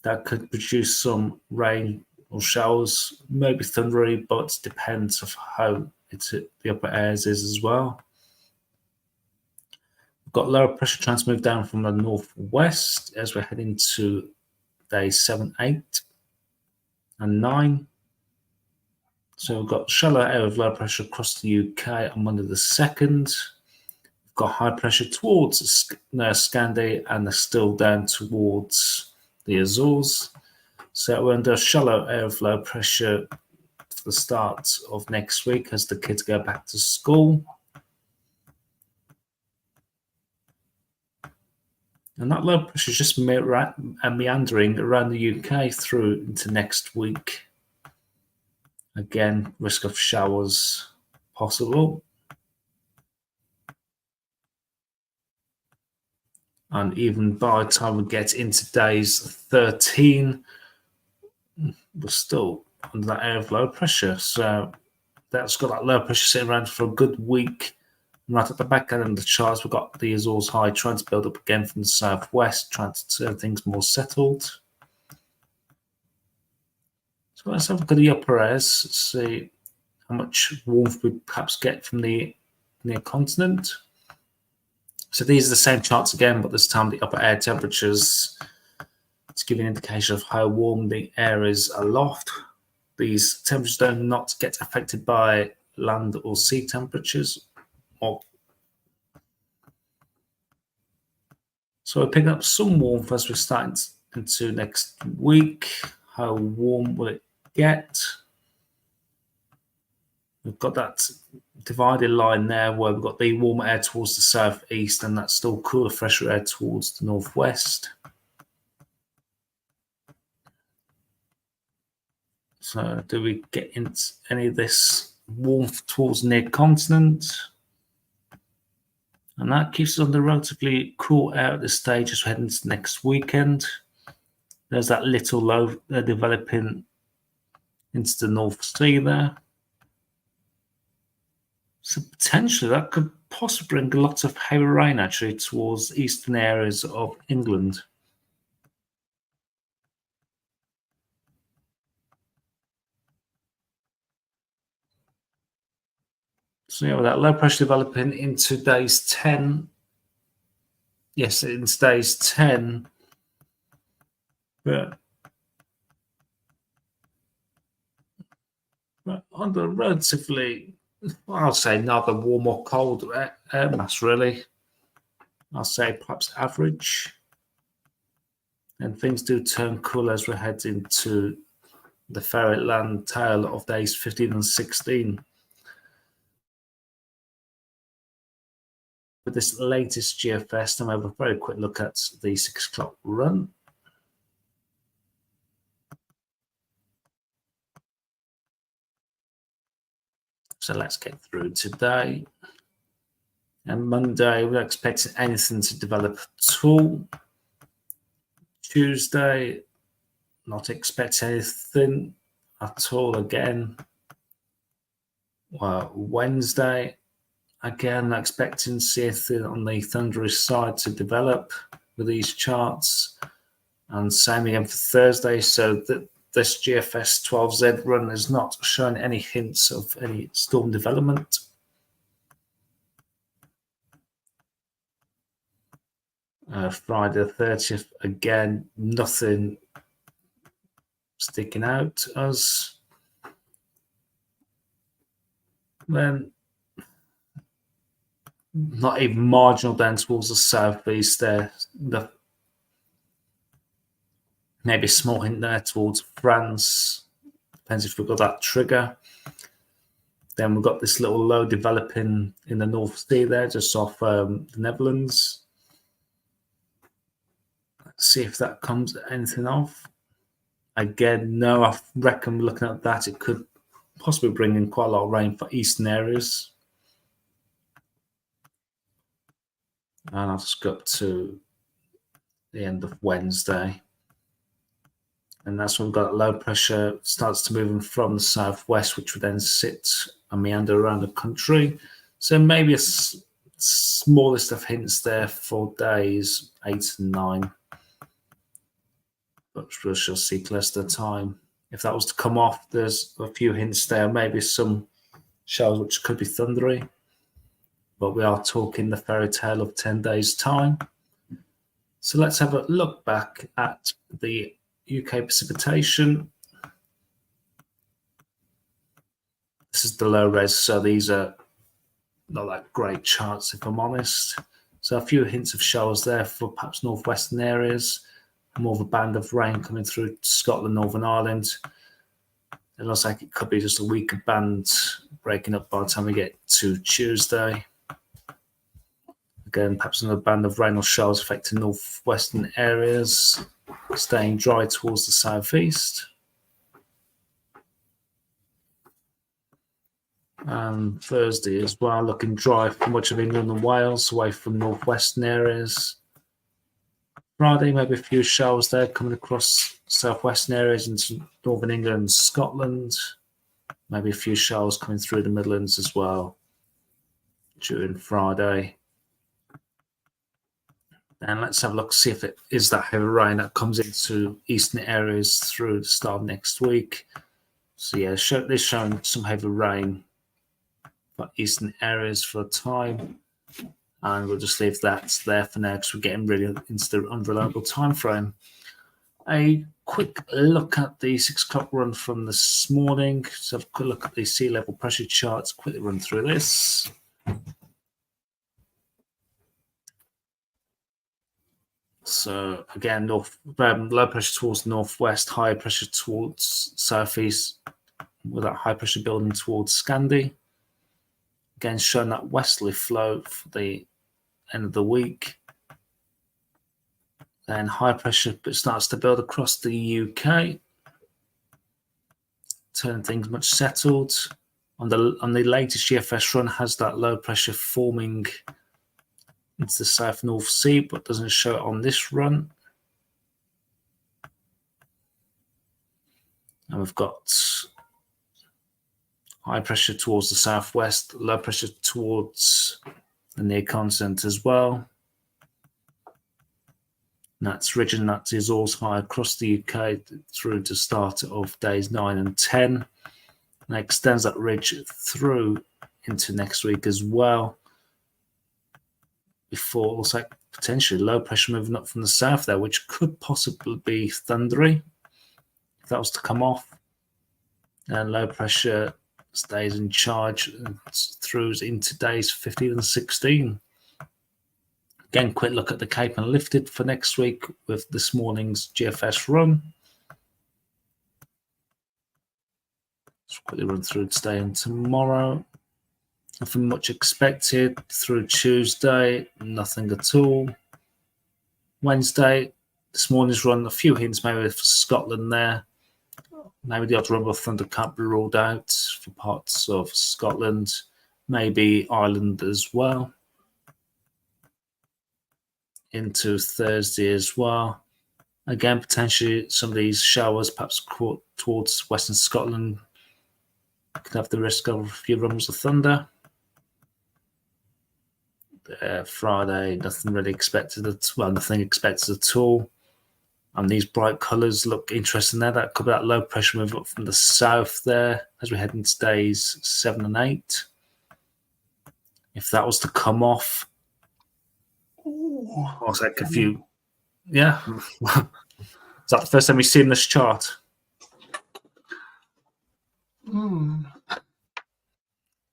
That could produce some rain or showers, maybe thundery, but depends of how the upper airs is as well. We've got lower pressure trying to move down from the northwest as we're heading to days 7, 8, and 9. So we've got shallow air of low pressure across the UK on Monday the 2nd. We've got high pressure towards Scandi and they're still down towards the Azores. So we're under shallow air of low pressure for the start of next week as the kids go back to school. And that low pressure is just meandering around the UK through into next week. Again, risk of showers possible. And even by the time we get into days 13, we're still under that area of low pressure. So that's got that low pressure sitting around for a good week. And right at the back end of the charts, we've got the Azores High trying to build up again from the southwest, trying to turn things more settled. So let's have a look at the upper airs, see how much warmth we perhaps get from the near continent. So these are the same charts again, but this time the upper air temperatures to give you an indication of how warm the air is aloft. These temperatures do not get affected by land or sea temperatures. So we're picking up some warmth as we're starting into next week. How warm will it get? We've got that divided line there where we've got the warmer air towards the southeast and that's still cooler, fresher air towards the northwest. So do we get into any of this warmth towards near continent? And that keeps us on the relatively cool air at this stage as we head into next weekend. There's that little low developing into the North Sea there. So potentially that could possibly bring a lot of heavy rain actually towards eastern areas of England. So yeah, with that low pressure developing into days 10. Yes, in days 10. But on the relatively, I'll say neither warm or cold air mass really. I'll say perhaps average. And things do turn cool as we head into the Ferret Land tail of days 15 and 16. With this latest GFS, I'm have a very quick look at the 6 o'clock run. So let's get through today. And Monday, we're not expecting anything to develop at all. Tuesday, not expecting anything at all again. Well, Wednesday, again, not expecting to see anything on the thunderous side to develop with these charts. And same again for Thursday. So that this GFS 12Z run is not showing any hints of any storm development. Friday the 30th, again, nothing sticking out as. Then not even marginal down towards the southeast there. Maybe a small hint there towards France. Depends if we've got that trigger. Then we've got this little low developing in the North Sea there, just off the Netherlands. Let's see if that comes anything off. Again, no, I reckon looking at that, it could possibly bring in quite a lot of rain for eastern areas. And I'll just go up to the end of Wednesday. And that's when we've got low pressure starts to move in from the southwest, which would then sit and meander around the country. So maybe a smallest of hints there for days 8 and 9. But we shall see closer to the time. If that was to come off, there's a few hints there, maybe some shells which could be thundery. But we are talking the fairy tale of 10 days' time. So let's have a look back at the UK precipitation. This is the low res, so these are not that great charts, if I'm honest. So a few hints of showers there for perhaps northwestern areas. More of a band of rain coming through Scotland, Northern Ireland. It looks like it could be just a weaker band breaking up by the time we get to Tuesday. Again, perhaps another band of rain or showers affecting northwestern areas, staying dry towards the southeast. And Thursday as well, looking dry for much of England and Wales, away from northwestern areas. Friday, maybe a few showers there coming across southwestern areas into northern England and Scotland. Maybe a few showers coming through the Midlands as well during Friday. And let's have a look, see if it is that heavy rain that comes into eastern areas through the start of next week. So yeah, they're showing some heavy rain for eastern areas for a time. And we'll just leave that there for now because we're getting really into the unreliable time frame. A quick look at the 6 o'clock run from this morning. So have a quick look at the sea level pressure charts. Quickly run through this. So again, low pressure towards the northwest, high pressure towards southeast, with that high pressure building towards Scandi. Again, showing that westerly flow for the end of the week. Then high pressure starts to build across the UK, turning things much settled. On the latest GFS run, has that low pressure forming into the South North Sea, but doesn't show it on this run. And we've got high pressure towards the southwest, low pressure towards the near continent as well. And that's region that is also high across the UK through to start of days 9 and 10. And extends that ridge through into next week as well. Before it looks like potentially low pressure moving up from the south there, which could possibly be thundery if that was to come off. And low pressure stays in charge through into days 15 and 16. Again, quick look at the Cape and lifted for next week with this morning's GFS run. Let's quickly run through today and tomorrow. Nothing much expected through Tuesday, nothing at all. Wednesday, this morning's run, a few hints maybe for Scotland there. Maybe the odd rumble of thunder can't be ruled out for parts of Scotland, maybe Ireland as well. Into Thursday as well. Again, potentially some of these showers, perhaps towards Western Scotland, could have the risk of a few rumbles of thunder. Friday, nothing really expected nothing expected at all. And these bright colours look interesting there. That could be that low pressure move up from the south there as we head into days 7 and 8. If that was to come off, I'll take a few. Yeah. Is that the first time we've seen this chart?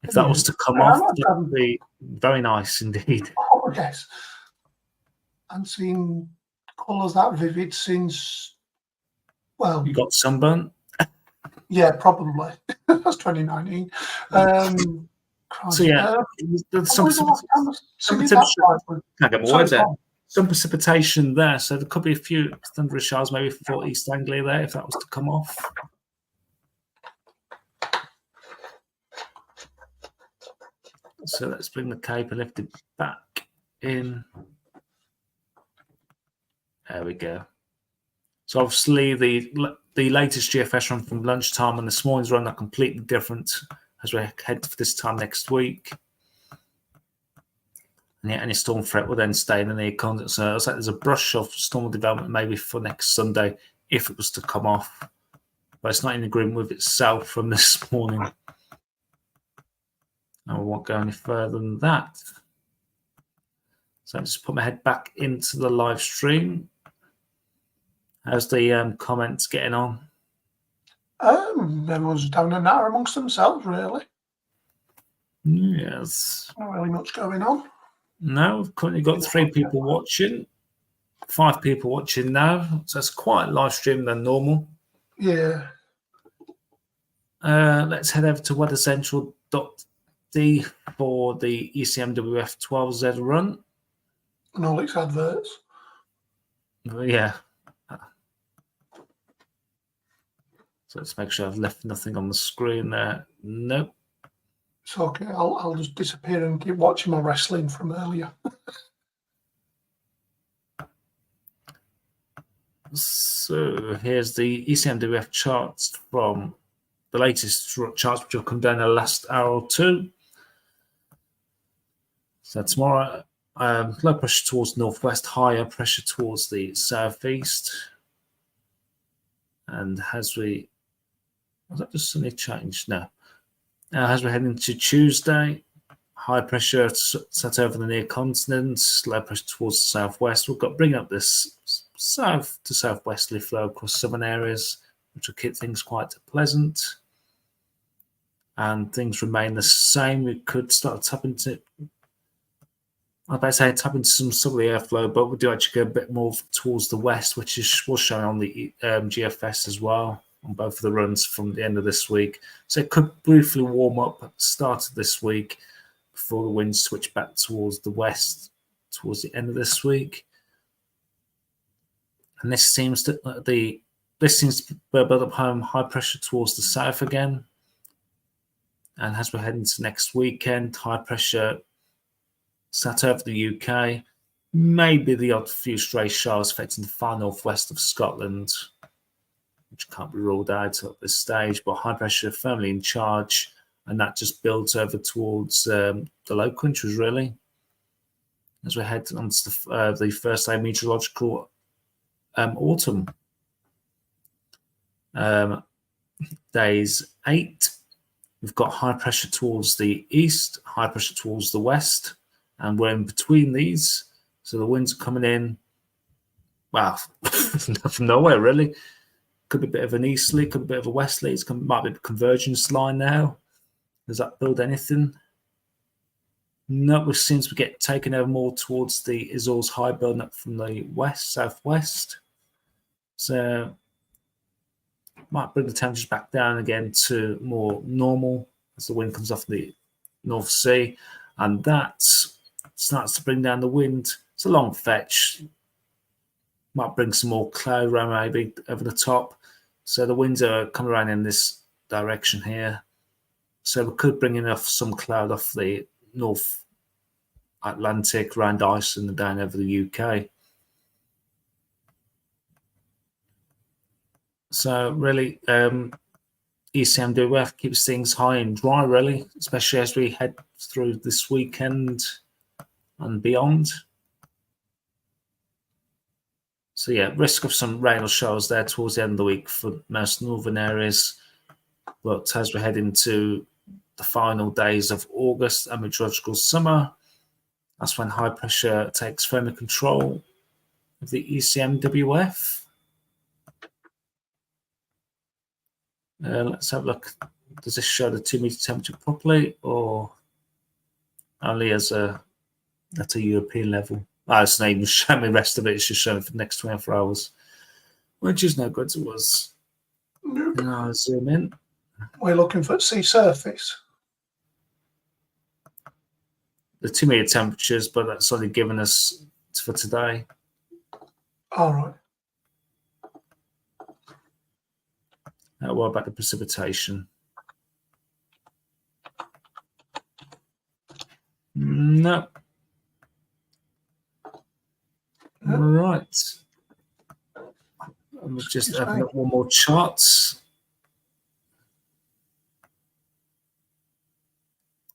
If that was to come off, that would be very nice indeed. Oh, yes. I've seen colours that vivid since, well... You got sunburn? Yeah, probably. That's 2019. So yeah, there's some precipitation there. So there could be a few thunderous showers maybe for East Anglia there if that was to come off. So let's bring the Cape and lift it back in. There we go. So obviously the latest GFS run from lunchtime and this morning's run are completely different as we head for this time next week. And yeah, any storm threat will then stay in the near continent. So it's like there's a brush of storm development maybe for next Sunday if it was to come off. But it's not in agreement with itself from this morning. And we won't go any further than that. So I just put my head back into the live stream. How's the comments getting on? Everyone's down and out amongst themselves, really. Yes. Not really much going on. No, we've currently got 3 people watching, 5 people watching now. So it's quite a live stream than normal. Yeah. Let's head over to weathercentral.d for the ECMWF 12Z run. And all its adverts. Yeah. So let's make sure I've left nothing on the screen there. Nope. It's okay. I'll just disappear and keep watching my wrestling from earlier. So here's the ECMWF charts from the latest charts, which will come down in the last hour or two. So tomorrow, low pressure towards the northwest, higher pressure towards the southeast. And as we, was that just suddenly changed? No. As we're heading to Tuesday, high pressure set over the near continent, low pressure towards the southwest. We've got bringing up this south to southwesterly flow across southern areas, which will keep things quite pleasant. And things remain the same. We could start tapping into, I'd about to say tap into some southerly airflow, but we do actually go a bit more towards the west, which was shown on the GFS as well on both of the runs from the end of this week. So it could briefly warm up at the start of this week before the winds switch back towards the west towards the end of this week. And this seems to build up home high pressure towards the south again. And as we're heading to next weekend, high pressure sat over the UK, maybe the odd few stray showers affecting the far northwest of Scotland, which can't be ruled out at this stage, but high pressure firmly in charge, and that just builds over towards the Low Countries, really. As we head on to the first day of meteorological autumn. Days 8, we've got high pressure towards the east, high pressure towards the west, and we're in between these. So the winds are coming in, well, from nowhere, really. Could be a bit of an easterly, could be a bit of a westerly. It might be a convergence line now. Does that build anything? No, which seems to get taken over more towards the Azores high, building up from the west, southwest. So might bring the temperatures back down again to more normal as the wind comes off the North Sea. And that starts to bring down the wind. It's a long fetch. Might bring some more cloud around maybe over the top. So the winds are coming around in this direction here. So we could bring enough some cloud off the North Atlantic around Iceland and down over the UK. So really, ECMWF keeps things high and dry, really, especially as we head through this weekend and beyond. So yeah, risk of some rain or showers there towards the end of the week for most northern areas. But as we head into the final days of August and meteorological summer, that's when high pressure takes firmer control of the ECMWF. Let's have a look. Does this show the 2 meter temperature properly, or only as at a European level? It's not even showing me the rest of it. It's just showing for the next 24 hours, which is no good to us. Nope. And I'll zoom in. We're looking for sea surface. The 2 meter temperatures, but that's only given us for today. All right. What about the precipitation? No. Right. We'll just open up one more chart.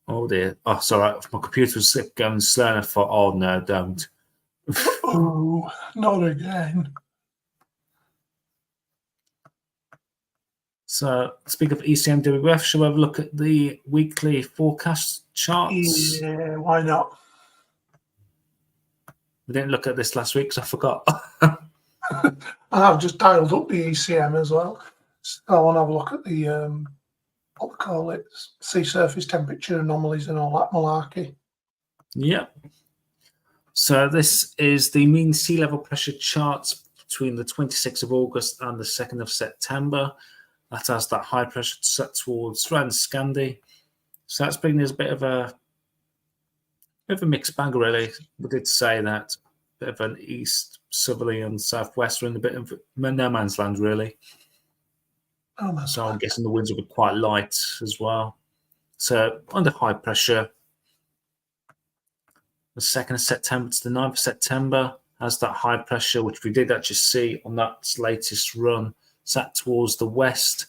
Oh dear. Oh, sorry. My computer was going slow and I thought, oh no, don't. Oh, not again. So, speak of ECMWF, shall we have a look at the weekly forecast charts? Yeah, why not? We didn't look at this last week because I forgot. And I've just dialed up the ECM as well. So I want to have a look at the, what we call it, sea surface temperature anomalies and all that malarkey. Yep. So this is the mean sea level pressure charts between the 26th of August and the 2nd of September. That has that high pressure set towards around Scandi. So that's bringing us a bit of a mixed bag, really. We did say that a bit of an east, southerly, and southwest. We're in a bit of no man's land, really. So I'm guessing the winds will be quite light as well. So under high pressure, the 2nd of September to the 9th of September, as that high pressure, which we did actually see on that latest run, sat towards the west.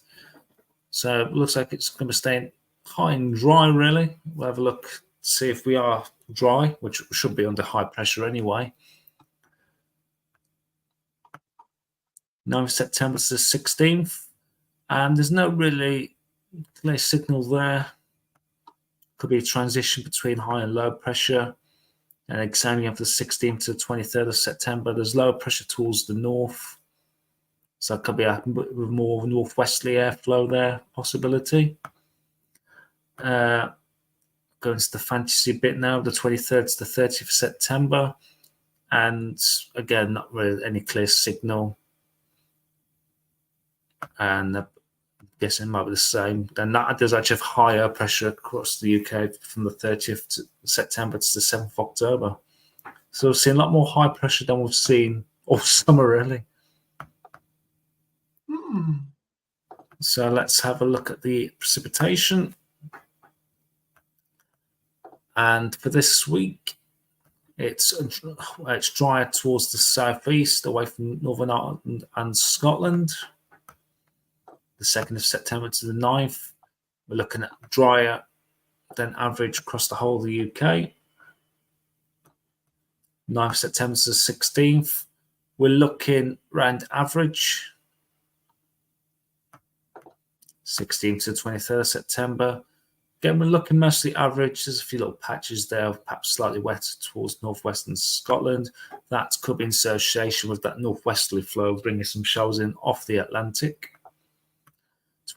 So it looks like it's going to be staying high and dry, really. We'll have a look, see if we are dry, which should be under high pressure anyway. 9th September to the 16th. And there's no really clear signal there. Could be a transition between high and low pressure. And examining from the 16th to the 23rd of September, there's lower pressure towards the north. So it could be a more northwesterly airflow there, possibility. Going to the fantasy bit now, the 23rd to the 30th of September. And again, not really any clear signal. And I guess it might be the same. Then that does actually have higher pressure across the UK from the 30th of September to the 7th of October. So we've seen a lot more high pressure than we've seen all summer, really. So let's have a look at the precipitation. And for this week, it's drier towards the southeast, away from Northern Ireland and Scotland. The 2nd of September to the 9th, we're looking at drier than average across the whole of the UK. 9th September to the 16th, we're looking around average. 16th to the 23rd of September. Again, we're looking mostly average. There's a few little patches there, perhaps slightly wetter towards northwestern Scotland. That could be in association with that northwesterly flow, bringing some showers in off the Atlantic.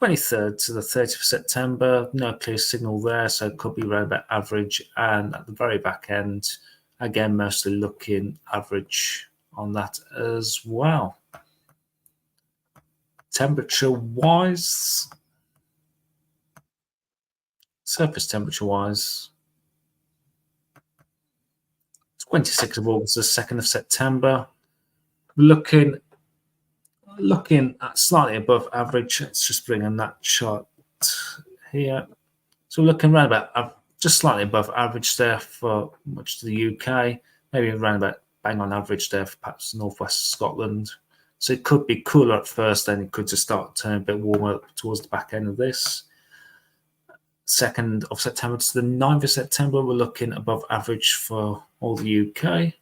23rd to the 30th of September, no clear signal there, so it could be around about average. And at the very back end, again, mostly looking average on that as well. Temperature-wise, surface temperature-wise, 26th of August to the 2nd of September, looking at slightly above average. Let's just bring in that chart here. So we're looking around about just slightly above average there for much of the UK, maybe around about bang on average there for perhaps northwest Scotland. So it could be cooler at first, then it could just start turning a bit warmer towards the back end of this. 2nd of September to the 9th of September, we're looking above average for all the UK.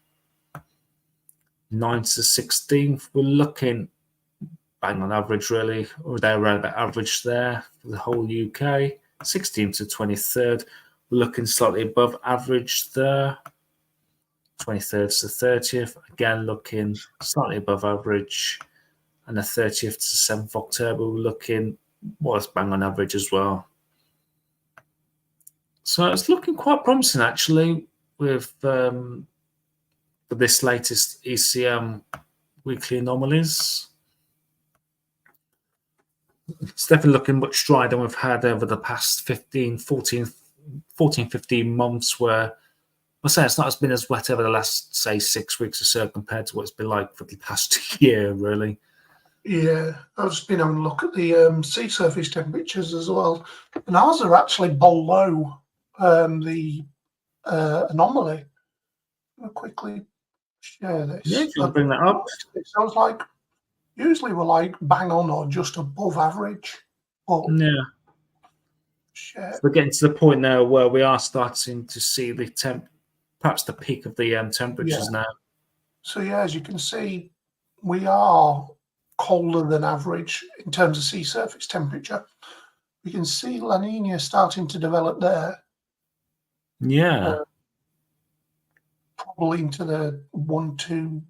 9th to 16th, we're looking bang on average, really, or they're around about average there for the whole UK. 16th to 23rd, we're looking slightly above average there. 23rd to 30th, again looking slightly above average. And the 30th to 7th of October, we're looking more or less bang on average as well. So it's looking quite promising, actually, with this latest ECM weekly anomalies. It's definitely looking much drier than we've had over the past 15 months, where I say it's not been as wet over the last, say, 6 weeks or so compared to what it's been like for the past year, really. Yeah, I've just been having a look at the sea surface temperatures as well, and ours are actually below the anomaly. I'll quickly share this. Yeah, if you want to bring that up. It sounds like usually we're like bang on or just above average. But yeah. So we're getting to the point now where we are starting to see the perhaps the peak of the temperatures now. So yeah, as you can see, we are colder than average in terms of sea surface temperature. We can see La Nina starting to develop there. Yeah. Probably into the 1, 2,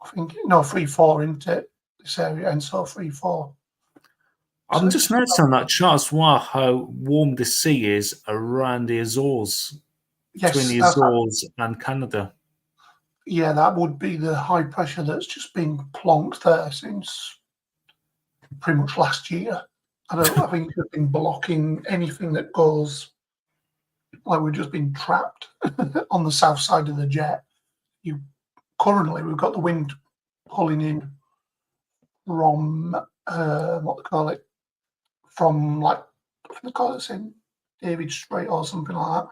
I think, no, 3, 4 into this area, and so 3, 4. I'm just noticing on that chart as well how warm the sea is around the Azores, between the Azores and Canada. Yeah, that would be the high pressure that's just been plonked there since pretty much last year. I think it's been blocking anything that goes, like we've just been trapped on the south side of the jet. Currently, we've got the wind pulling in from, what they call it, from like, I think they call it St. David's Strait or something like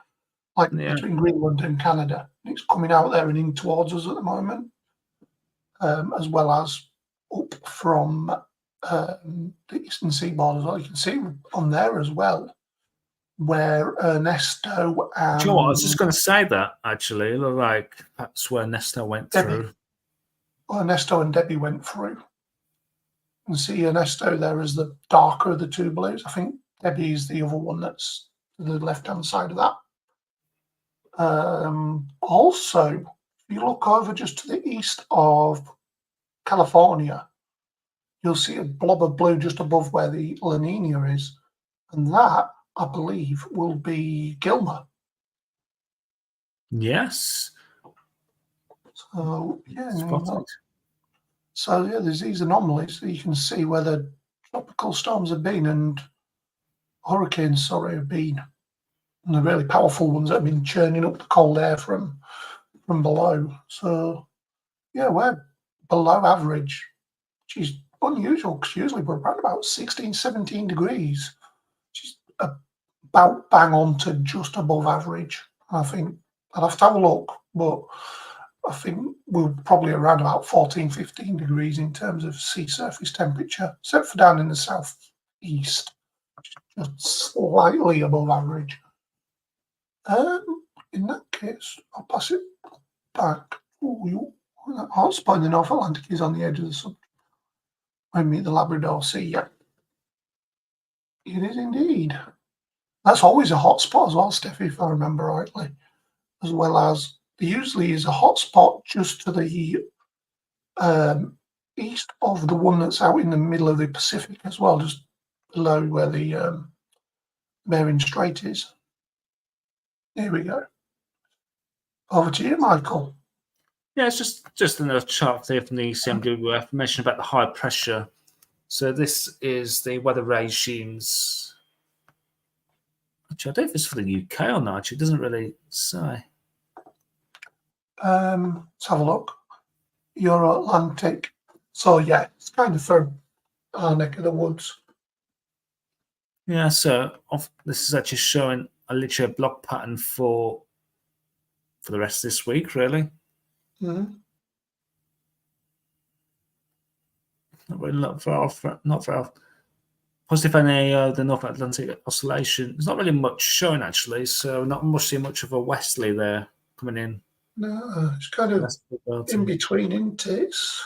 that, between Greenland and Canada. It's coming out there and in towards us at the moment. as well as up from the eastern seaboard as well. You can see on there as well where Ernesto and Do you know what? I was just going to say that, actually. It looked like that's where Ernesto went through. Ernesto and Debbie went through. You can see Ernesto there as the darker of the two blues. I think Debbie is the other one that's to the left-hand side of that. Also, if you look over just to the east of California, you'll see a blob of blue just above where the La Nina is. And that, I believe, will be Gilmer. Yes. So, yeah. Spotted. Yeah, there's these anomalies that you can see where the tropical storms have been and hurricanes, have been. And the really powerful ones that have been churning up the cold air from below. So, yeah, we're below average, which is unusual because usually we're around about 16, 17 degrees, which is about bang on to just above average. I think I'd have to have a look, but I think we're probably around about 14, 15 degrees in terms of sea surface temperature, except for down in the southeast, just slightly above average. In that case, I'll pass it back. That hotspot in the North Atlantic is on the edge of the sun. I meet the Labrador Sea. Yeah, it is indeed. That's always a hotspot as well, Steffi, if I remember rightly. As well as there usually is a hotspot just to the east of the one that's out in the middle of the Pacific as well, just below where the Bering Strait is. Here we go. Over to you, Michael. Yeah, it's just another chart there from the CMWF mentioned about the high pressure. So this is the weather regimes. Actually, I don't know if it's for the UK or not. Actually, it doesn't really say. Let's have a look. Euro Atlantic. So yeah, it's kind of for our neck of the woods. Yeah, so this is actually showing literally a block pattern for the rest of this week, really. Mm-hmm. Not far off. Positive NAO, the North Atlantic Oscillation. There's not really much showing, actually, so not seeing much of a westerly there coming in. No, it's kind of in between, isn't it? It's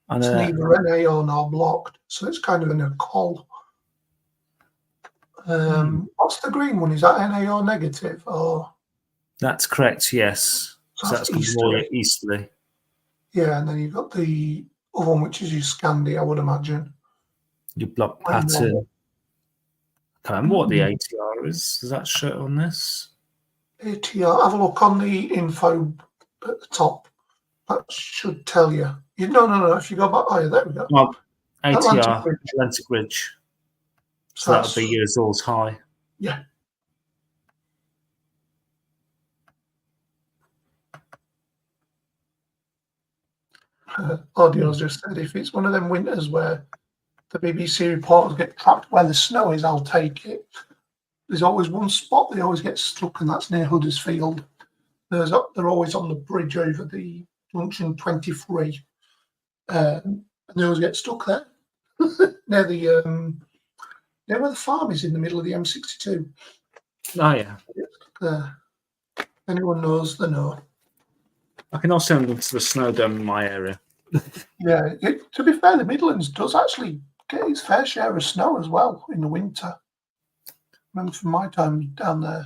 neither NAO nor blocked, so it's kind of in a call. What's the green one? Is that NAO negative or? That's correct. Yes. So that's more easterly. Yeah, and then you've got the other one, which is your Scandi, I would imagine. Your block pattern. I can't remember what the ATR is. Does that show on this? ATR. Have a look on the info at the top. That should tell you. No. If you go back, there we go. Well, ATR, Atlantic Ridge. So that would be your Azores high. Yeah. Audio's just said if it's one of them winters where the BBC reporters get trapped where the snow is, I'll take it. There's always one spot they always get stuck, and that's near Huddersfield. They're always on the bridge over the junction 23, and they always get stuck there near where the farm is in the middle of the M62. Oh yeah. Anyone knows, they know. I can also send them to the snow dome in my area. Yeah, to be fair, the Midlands does actually get its fair share of snow as well in the winter. I remember from my time down there.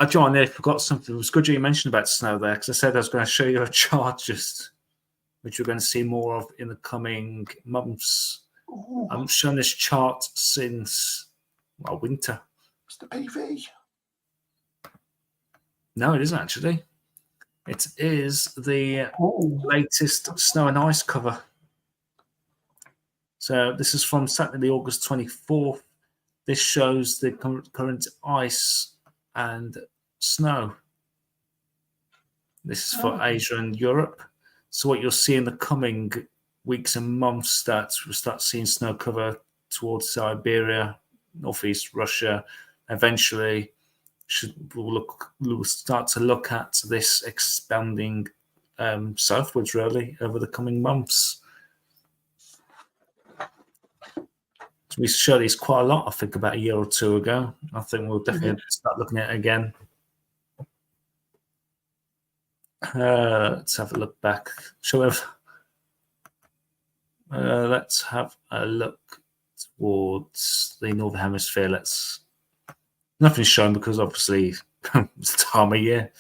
John, I forgot something. It was good you mentioned about snow there, because I said I was going to show you a chart which we're going to see more of in the coming months. Ooh. I've shown this chart since winter. It's the PV. No, it isn't actually. It is the latest snow and ice cover. So this is from Saturday, August 24th. This shows the current ice and snow. This is for Asia and Europe. So what you'll see in the coming weeks and months, that we'll start seeing snow cover towards Siberia, northeast Russia. Eventually, we'll start to look at this expanding southwards, really, over the coming months. We showed these quite a lot, I think, about a year or two ago. I think we'll definitely start looking at it again. Let's have a look back. Shall we have... let's have a look towards the Northern Hemisphere. Nothing's shown because obviously it's the time of year.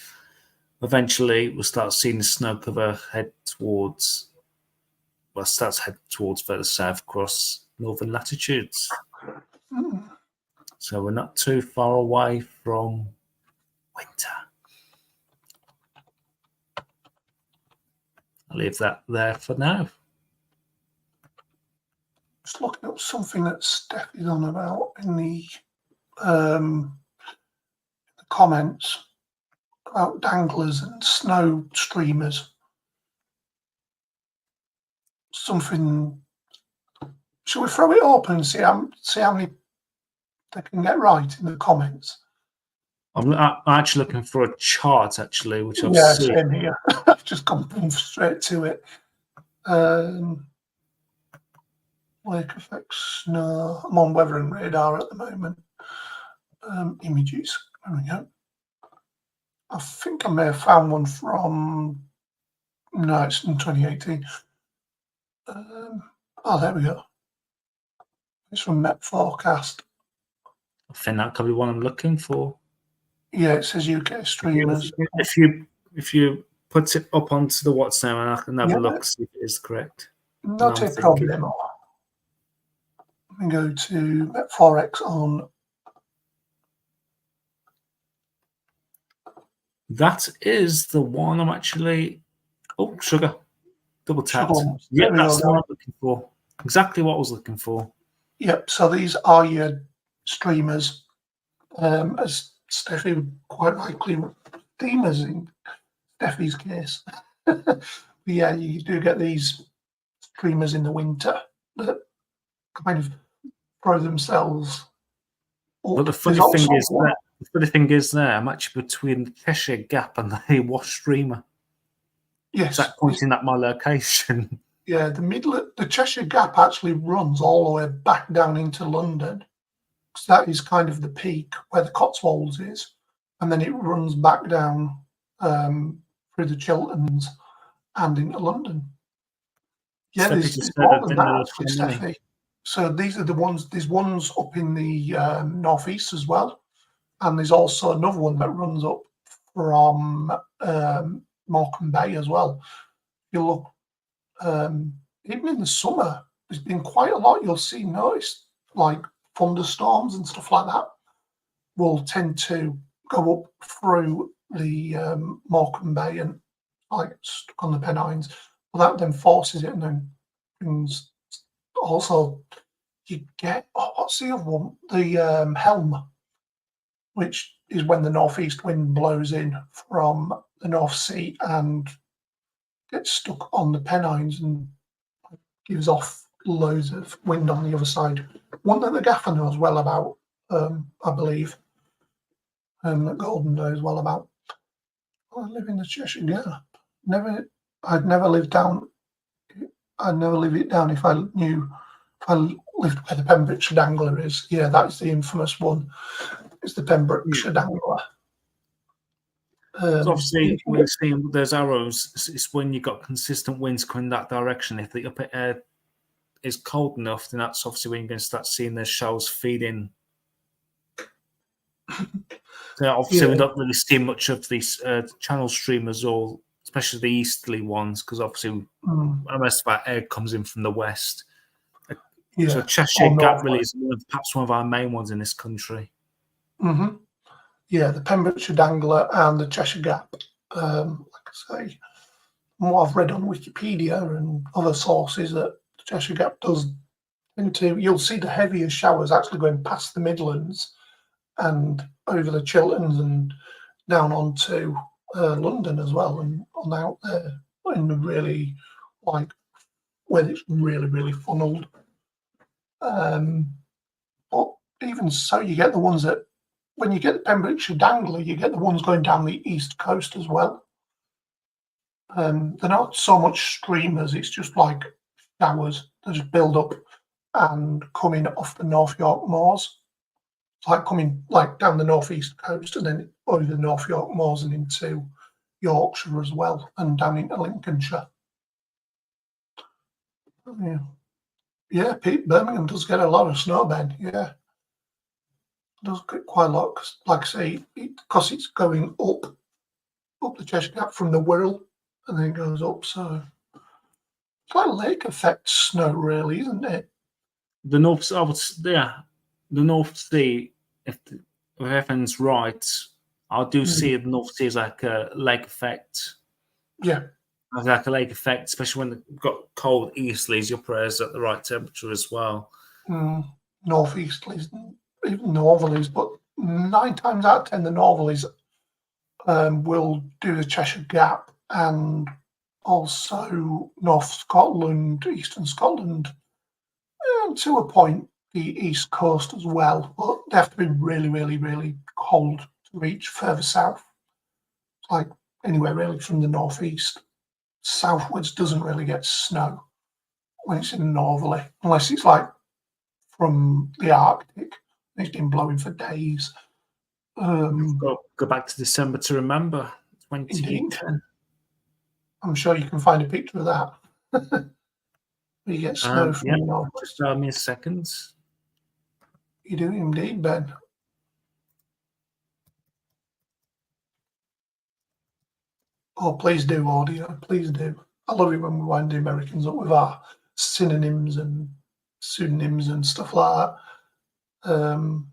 Eventually, we'll start seeing the snow cover starts head towards further south across northern latitudes. So we're not too far away from winter. I'll leave that there for now. Just looking up something that Steph is on about in the comments about danglers and snow streamers. Something. Shall we throw it open and see how many they can get right in the comments? I'm actually looking for a chart, actually, which I've seen. Same here. I've just gone straight to it. Lake effect snow. I'm on weather and radar at the moment. Images. There we go. I think I may have found one from. No, it's in 2018. There we go. It's from Met Forecast. I think that could be one I'm looking for. Yeah, it says UK streamers. If you put it up onto the WhatsApp now, and I can have a look, see if it is correct. Not a problem. Let me go to Met4X on. That is the one I'm actually. Oh, sugar. Double tapped. Yeah, that's the one I'm looking for. Exactly what I was looking for. Yep. So these are your streamers, as Steffi would quite likely steamers in Steffi's case. Yeah, you do get these streamers in the winter that kind of throw themselves. But the funny thing is, I'm actually between the Cheshire Gap and the Wash Streamer. Yes, that pointing at my location. Yeah, the Cheshire Gap actually runs all the way back down into London. So that is kind of the peak where the Cotswolds is, and then it runs back down through the Chilterns and into London. Yeah, there's more than that actually, Steffi. So these are the ones. There's ones up in the northeast as well, and there's also another one that runs up from Morecambe Bay as well. You look, even in the summer, there's been quite a lot. You'll notice like thunderstorms and stuff like that will tend to go up through the Morecambe Bay and like stuck on the Pennines. Well, that then forces it, and then brings also you get what's the other one? The Helm, which is when the northeast wind blows in from the North Sea and gets stuck on the Pennines and gives off loads of wind on the other side. One that the gaffer knows well about, I believe, that Golden knows well about. I live in the Cheshire Gap. I'd never live it down if I knew. If I lived where the Pembrokeshire Dangler is. Yeah, that is the infamous one. It's the Pembrokeshire Dangler. So obviously, when you're seeing those arrows, it's when you've got consistent winds coming that direction. If the upper air is cold enough, then that's obviously when you're going to start seeing those shells feeding. So obviously, we don't really see much of these channel streamers, or especially the easterly ones, because obviously most of our air comes in from the west. Yeah. So Cheshire Gap really is perhaps one of our main ones in this country. Mm-hmm. Yeah, the Pembrokeshire Dangler and the Cheshire Gap. Like I say, what I've read on Wikipedia and other sources, that the Cheshire Gap does you'll see the heavier showers actually going past the Midlands and over the Chilterns and down onto London as well, and on out there in the really like where it's really, really funneled. But even so, you get the ones that, when you get the Pembrokeshire Dangler, you get the ones going down the east coast as well. They're not so much streamers, it's just like showers that just build up and coming off the North York moors. It's like coming like down the northeast coast and then over the North York moors and into Yorkshire as well and down into Lincolnshire. Yeah, yeah. Birmingham does get a lot of snow, Ben. Yeah, it does get quite a lot. 'Cause, like I say, because it's going up the Cheshire Gap from the Wirral, and then it goes up. So it's like lake effect snow, really, isn't it? The North, the North Sea. If everything's right, I do see the North Sea as like a lake effect. Yeah. Like a lake effect, especially when it got cold easterlies, your prayers at the right temperature as well. Northeasterlies, even northerlies, but 9 times out of 10, the northerlies will do the Cheshire Gap and also North Scotland, Eastern Scotland, and to a point, the East Coast as well. But they have to be really, really, really cold to reach further south. Like anywhere really from the northeast. Southwards doesn't really get snow when it's in the northerly, unless it's like from the Arctic. It's been blowing for days. Go back to December to remember, 2010. I'm sure you can find a picture of that. You get snow from the north. Just allow me a second. You do indeed, Ben. Oh, please do, audio. Please do. I love it when we wind the Americans up with our synonyms and pseudonyms and stuff like that.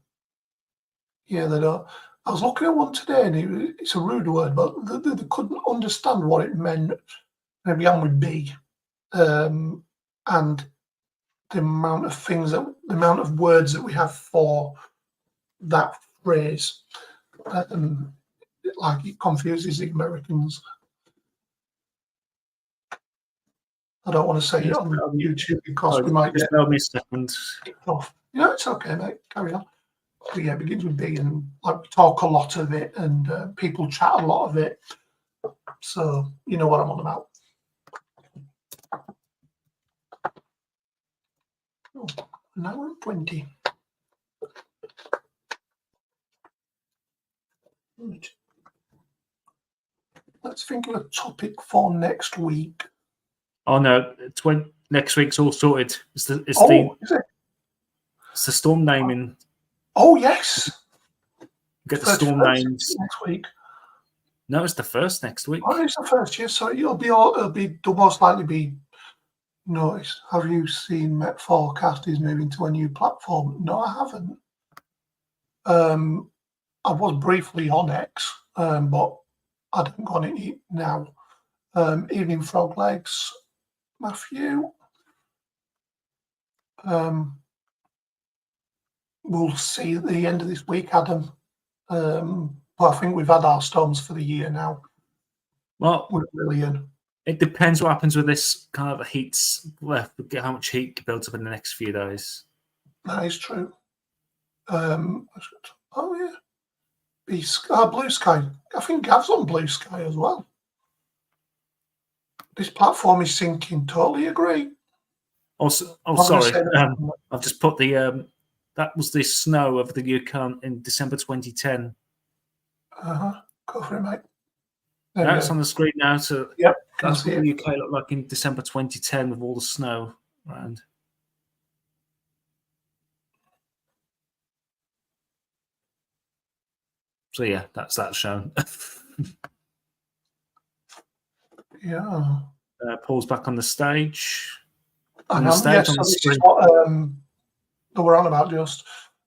Yeah, they don't. I was looking at one today, and it's a rude word, but they couldn't understand what it meant. It began with B, and the amount of words that we have for that phrase, like it confuses the Americans. I don't want to say it on YouTube because we might just tell me a second. Off. Yeah, it's okay, mate. Carry on. But yeah, it begins with B, and like we talk a lot of it, and people chat a lot of it. So you know what I'm on about. Oh, an hour and 20. Right. Let's think of a topic for next week. Oh no, next week's all sorted. It's the storm naming. Oh yes. Get the storm names next week. No, it's the first next week. Oh, it's the first, yes. So it'll most likely be noticed. Have you seen Met Forecast is moving to a new platform? No, I haven't. I was briefly on X, but I don't go on it now. Evening Frog Legs, Matthew. We'll see at the end of this week, Adam. But I think we've had our storms for the year now. Well, we're really in. It depends what happens with this kind of heats left. How much heat builds up in the next few days. That is true. Oh yeah, Blue Sky. I think Gav's on Blue Sky as well. This platform is sinking. Totally agree. Also, sorry. I've just put the that was the snow of the Yukon in December 2010. Go for it, mate. Now it's on the screen now. So yep, that's what the UK looked like in December 2010 with all the snow around. So yeah, that's that shown. Yeah. Paul's back on the stage. This is what we're on about, just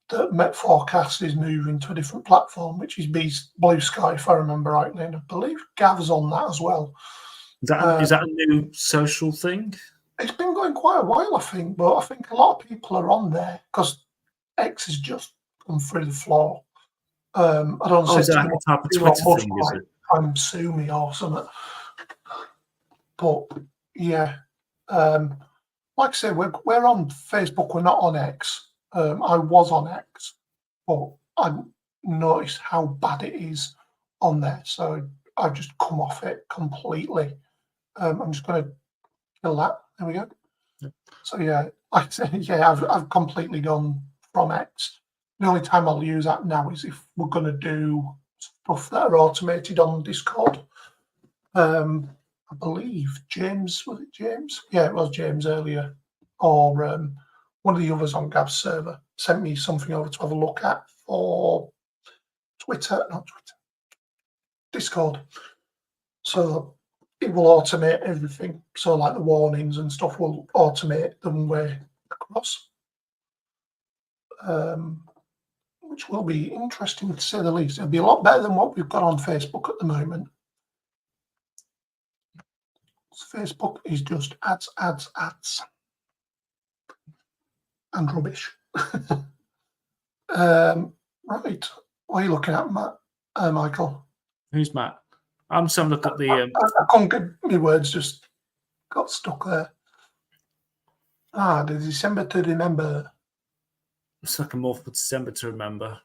that Met Forecast is moving to a different platform, which is Blue Sky, if I remember rightly, and I believe Gav's on that as well. Is that a new social thing? It's been going quite a while, I think, but I think a lot of people are on there because X has just gone through the floor. I don't know. Is that a type of Twitter thing? Is it? I'm sue me or something. But yeah, like I said, we're on Facebook. We're not on X. I was on X, but I noticed how bad it is on there, so I've just come off it completely. I'm just going to kill that. There we go. Yep. So yeah, like I said, yeah, I've completely gone from X. The only time I'll use that now is if we're going to do stuff that are automated on Discord. I believe James, was it James? Yeah, it was James earlier, or one of the others on Gav's server sent me something over to have a look at for Discord. So it will automate everything. So like the warnings and stuff will automate them way across, which will be interesting to say the least. It'll be a lot better than what we've got on Facebook at the moment. Facebook is just ads, and rubbish. Right, what are you looking at, Matt? Michael? Who's Matt? I'm just having a look at the. I couldn't get my words, just got stuck there. The December to remember. It's like a more for December to remember.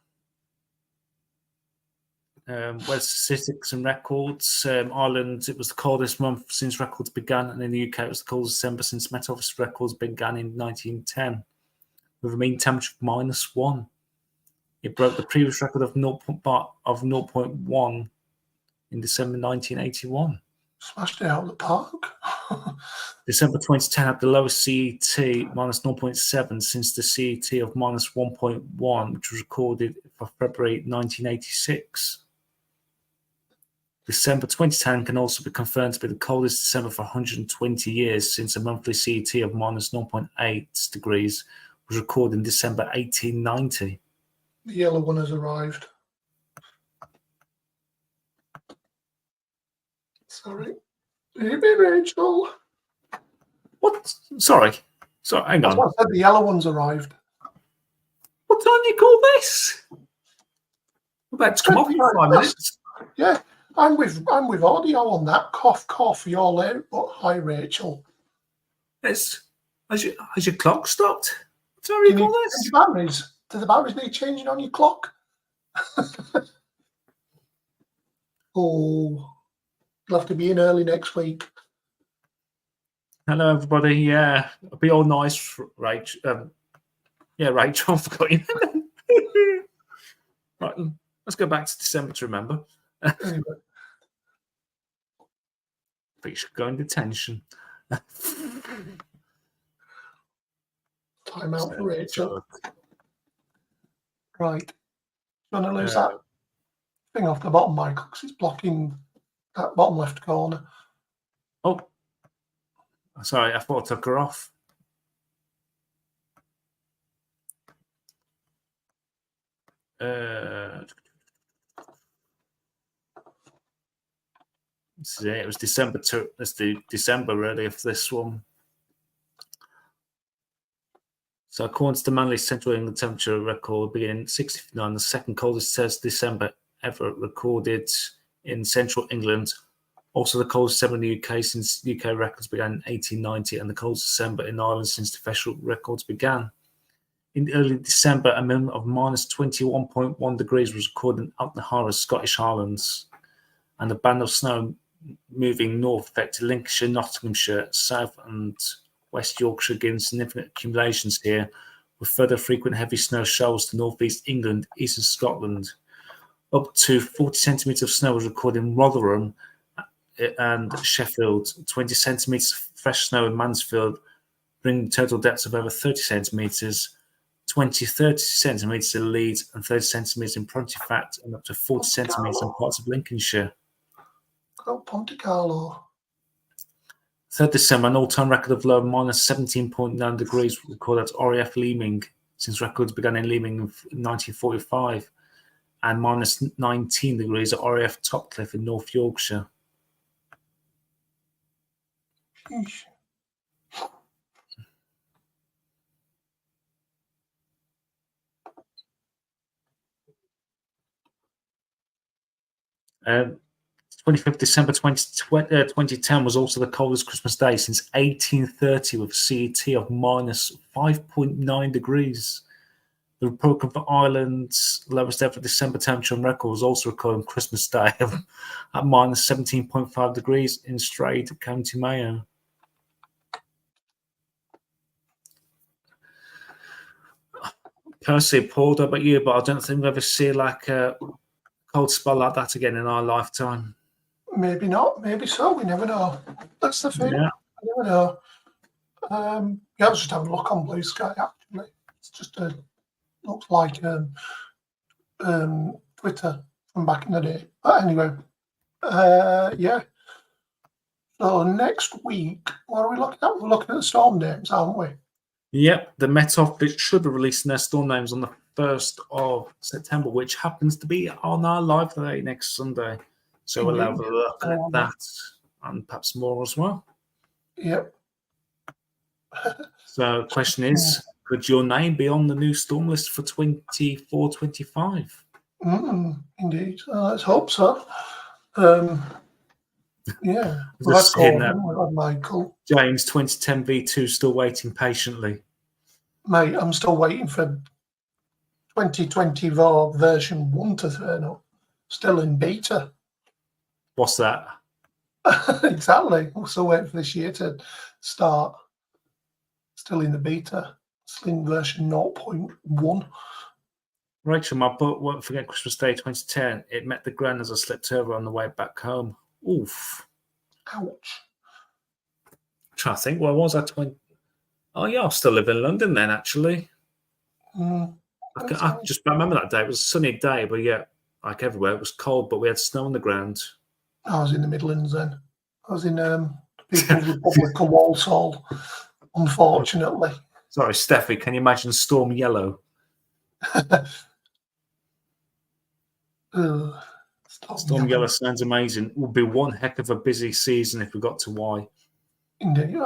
Where's statistics and records? Ireland, it was the coldest month since records began, and in the UK, it was the coldest December since Meteorological records began in 1910, with a mean temperature of -1. It broke the previous record of 0.1 in December 1981. Smashed it out of the park. December 2010 had the lowest CET, -0.7, since the CET of -1.1, which was recorded for February 1986. December 2010 can also be confirmed to be the coldest December for 120 years, since a monthly CET of -0.8 degrees was recorded in December 1890. The yellow one has arrived. Sorry. Maybe Rachel. What? Sorry, hang on. I said the yellow one's arrived. What time do you call this? We're about to come off in 5 minutes. Yeah, I'm with audio on that. Cough. You're late, but hi, Rachel. Has your clock stopped? What time do you call this? Batteries. Do the batteries need changing on your clock? Oh, you'll have to be in early next week. Hello, everybody. Yeah, it'll be all nice, Rachel. Rachel, I forgot your name. Right, let's go back to December to remember. Anyway. But you should go in detention. Time out for Rachel. Right. I'm going to lose that thing off the bottom, Michael, because it's blocking that bottom left corner. Oh, sorry, I thought I took her off. This is it. It was December. Let's do December really of this one. So according to the Manly Central England temperature record beginning 1969, the second coldest December ever recorded in central England. Also the coldest December in the UK since UK records began in 1890, and the coldest December in Ireland since the official records began. In early December, a minimum of -21.1 degrees was recorded in Altnahara, Scottish Highlands, and a band of snow moving north affected Lincolnshire, Nottinghamshire, South and West Yorkshire, giving significant accumulations here, with further frequent heavy snow showers to northeast England, eastern Scotland. Up to 40 centimetres of snow was recorded in Rotherham and Sheffield, 20 centimetres of fresh snow in Mansfield, bringing total depths of over 30 centimetres, 30 centimetres in Leeds, and 30 centimetres in Pontefract, and up to 40 centimetres in parts of Lincolnshire. Oh, Ponte Carlo. 3rd December, an all-time record of low -17.9 degrees recorded at RAF Leeming, since records began in Leeming in 1945, and -19 degrees at RAF Topcliffe in North Yorkshire. Sheesh. Um, 25th December 2010 was also the coldest Christmas day since 1830, with a CET of -5.9 degrees. The Republic of Ireland's lowest ever December temperature on record was also recorded on Christmas Day at minus 17.5 degrees in Strade, County Mayo. Personally appalled about you, but I don't think we'll ever see like a cold spell like that again in our lifetime. Maybe not, maybe so. We never know. That's the thing. Yeah. I never know. I was just having a look on Blue Sky. Actually, it's just looks like Twitter from back in the day. But anyway, yeah. So next week, what are we looking at? We're looking at the storm names, aren't we? Yep, the Met Office should be releasing their storm names on the 1st of September, which happens to be on our live day next Sunday. So we'll have a look at that and perhaps more as well. Yep. So the question is, could your name be on the new storm list for 24-25? Indeed. Let's hope so. Yeah. We've Just had Gordon, we've had Michael. James 2010 V2 still waiting patiently. Mate, I'm still waiting for 2024 version 1 to turn up. Still in beta. What's that? Exactly. We're still waiting for this year to start. Still in the beta. Still in version 0.1. Rachel, my book won't forget Christmas Day 2010. It met the ground as I slipped over on the way back home. Oof. Ouch. I'm trying to think, where was I? Oh, yeah, I still live in London then, actually. I just remember that day. It was a sunny day, but yeah, like everywhere, it was cold, but we had snow on the ground. I was in the Midlands then. I was in People's Republic of Walsall, unfortunately. Sorry, Steffi, can you imagine Storm Yellow? Storm Yellow sounds amazing. It would be one heck of a busy season if we got to Y. Indeed.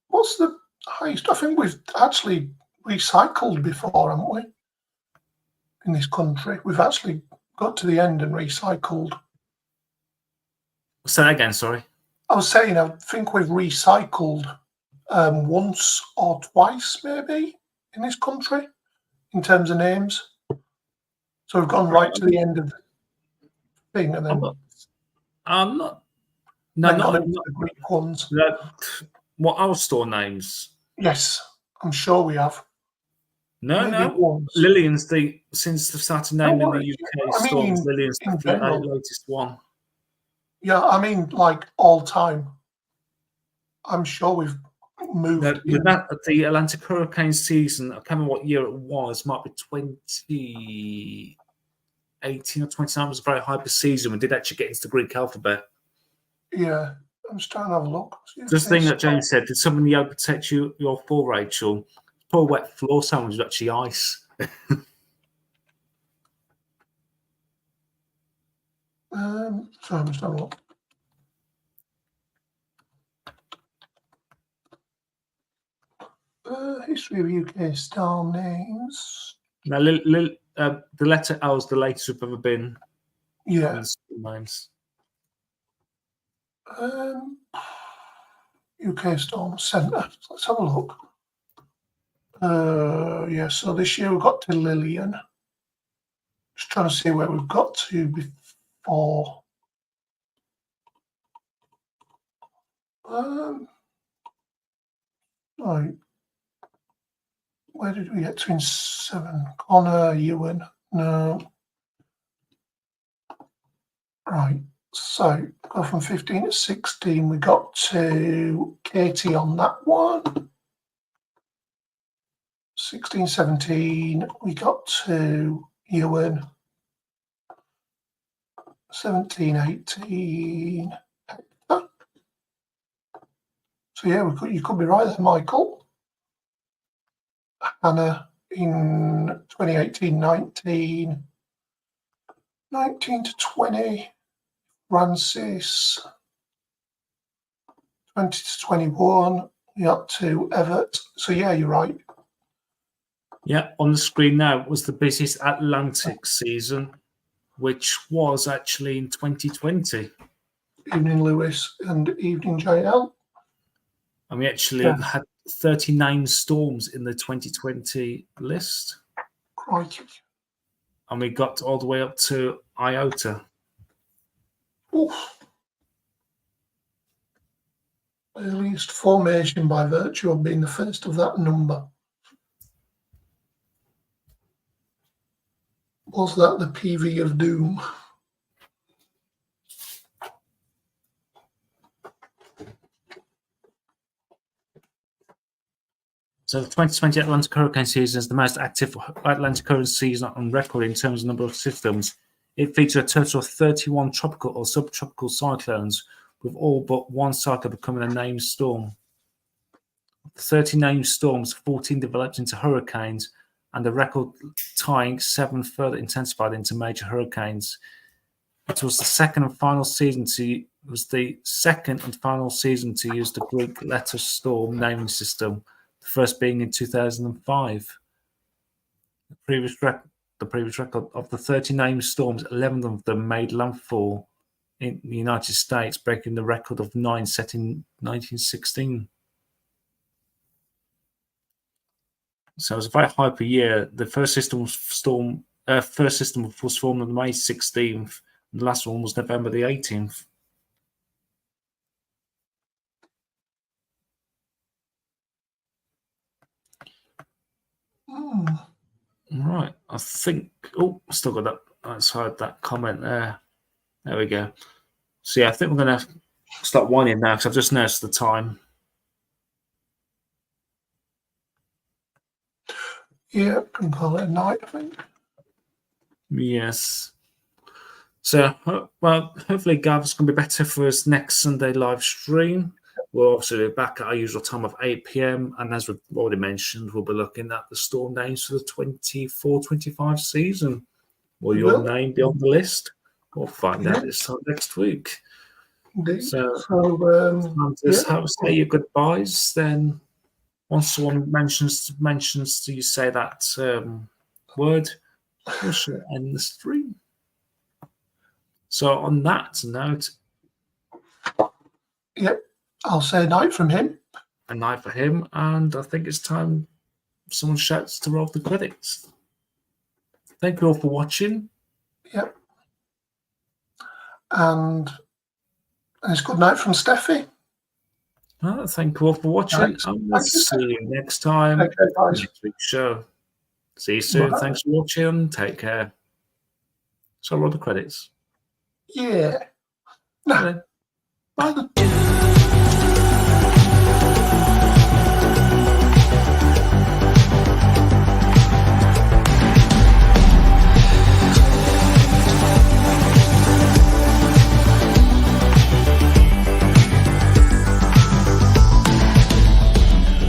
What's the highest? I think we've actually recycled before, haven't we? In this country, we've actually got to the end and recycled. Say that again, sorry. I was saying, I think we've recycled once or twice, maybe, in this country, in terms of names. So we've gone right to the end of the thing, and then I'm not. No, not the Greek ones. What our store names? Yes, I'm sure we have. No, maybe no. Once. Lillian's since they've started naming the UK stores, Lillian's the latest one. Yeah, I mean, like all time. I'm sure we've moved. The Atlantic hurricane season, I can't remember what year it was, might be 2018 or 2019, was a very hyper season. We did actually get into the Greek alphabet. Yeah, I'm just trying to have a look. This thing that James said, did someone yell protect your fall, Rachel? Poor wet floor sandwich was actually ice. Sorry, I'm just having a look. History of UK star names. Now, the letter L is the latest we've ever been. Yeah. Names. UK Storm Centre. Let's have a look. Yeah, so this year we've got to Lillian. Just trying to see where we've got to before. Right. Where did we get to in 7? Connor, Ewan. No. Right. So go from 15 to 16. We got to Katie on that one. 16, 17. We got to Ewan. 17, 18. So yeah, you could be right there, Michael. Hannah in 2018, 19. 19 to 20. Francis, 20 to 21, we up to Everett. So, yeah, you're right. Yeah, on the screen now was the busiest Atlantic season, which was actually in 2020. Evening Lewis and Evening JL. And we actually had 39 storms in the 2020 list. Crikey. And we got all the way up to iota. Oof. Earliest formation by virtue of being the first of that number. Was that the PV of doom? So the 2020 Atlantic hurricane season is the most active Atlantic hurricane season on record in terms of number of systems. It featured a total of 31 tropical or subtropical cyclones, with all but one cyclone becoming a named storm. Of the 30 named storms, 14 developed into hurricanes, and the record-tying 7 further intensified into major hurricanes. It was the second and final season to use the Greek letter storm naming system, the first being in 2005. The previous record of the 30 named storms, 11 of them made landfall in the United States, breaking the record of 9 set in 1916. So it was a very hyper year. The first system was formed on May 16th, and the last one was November the 18th. Right, I think. Oh, still got that outside that comment there. There we go. So yeah, I think we're going to start winding now because I've just noticed the time. Yeah, can call it a night, I think. Yes. So, well, hopefully Gav's going to be better for his next Sunday live stream. We'll obviously be back at our usual time of 8 p.m. And as we've already mentioned, we'll be looking at the storm names for the 24-25 season. Will your name be on the list? We'll find out this time next week. Indeed. So just have say your goodbyes. Then once someone mentions do you say that word, we shall end the stream. So on that note, yep, I'll say a night from him. A night for him, and I think it's time someone shouts to roll the credits. Thank you all for watching. Yep. And it's good night from Steffi. Thank you all for watching. Thanks. And we'll see you next time. Next week's show. See you soon. Bye. Thanks for watching. Take care. So roll the credits. Yeah. Bye.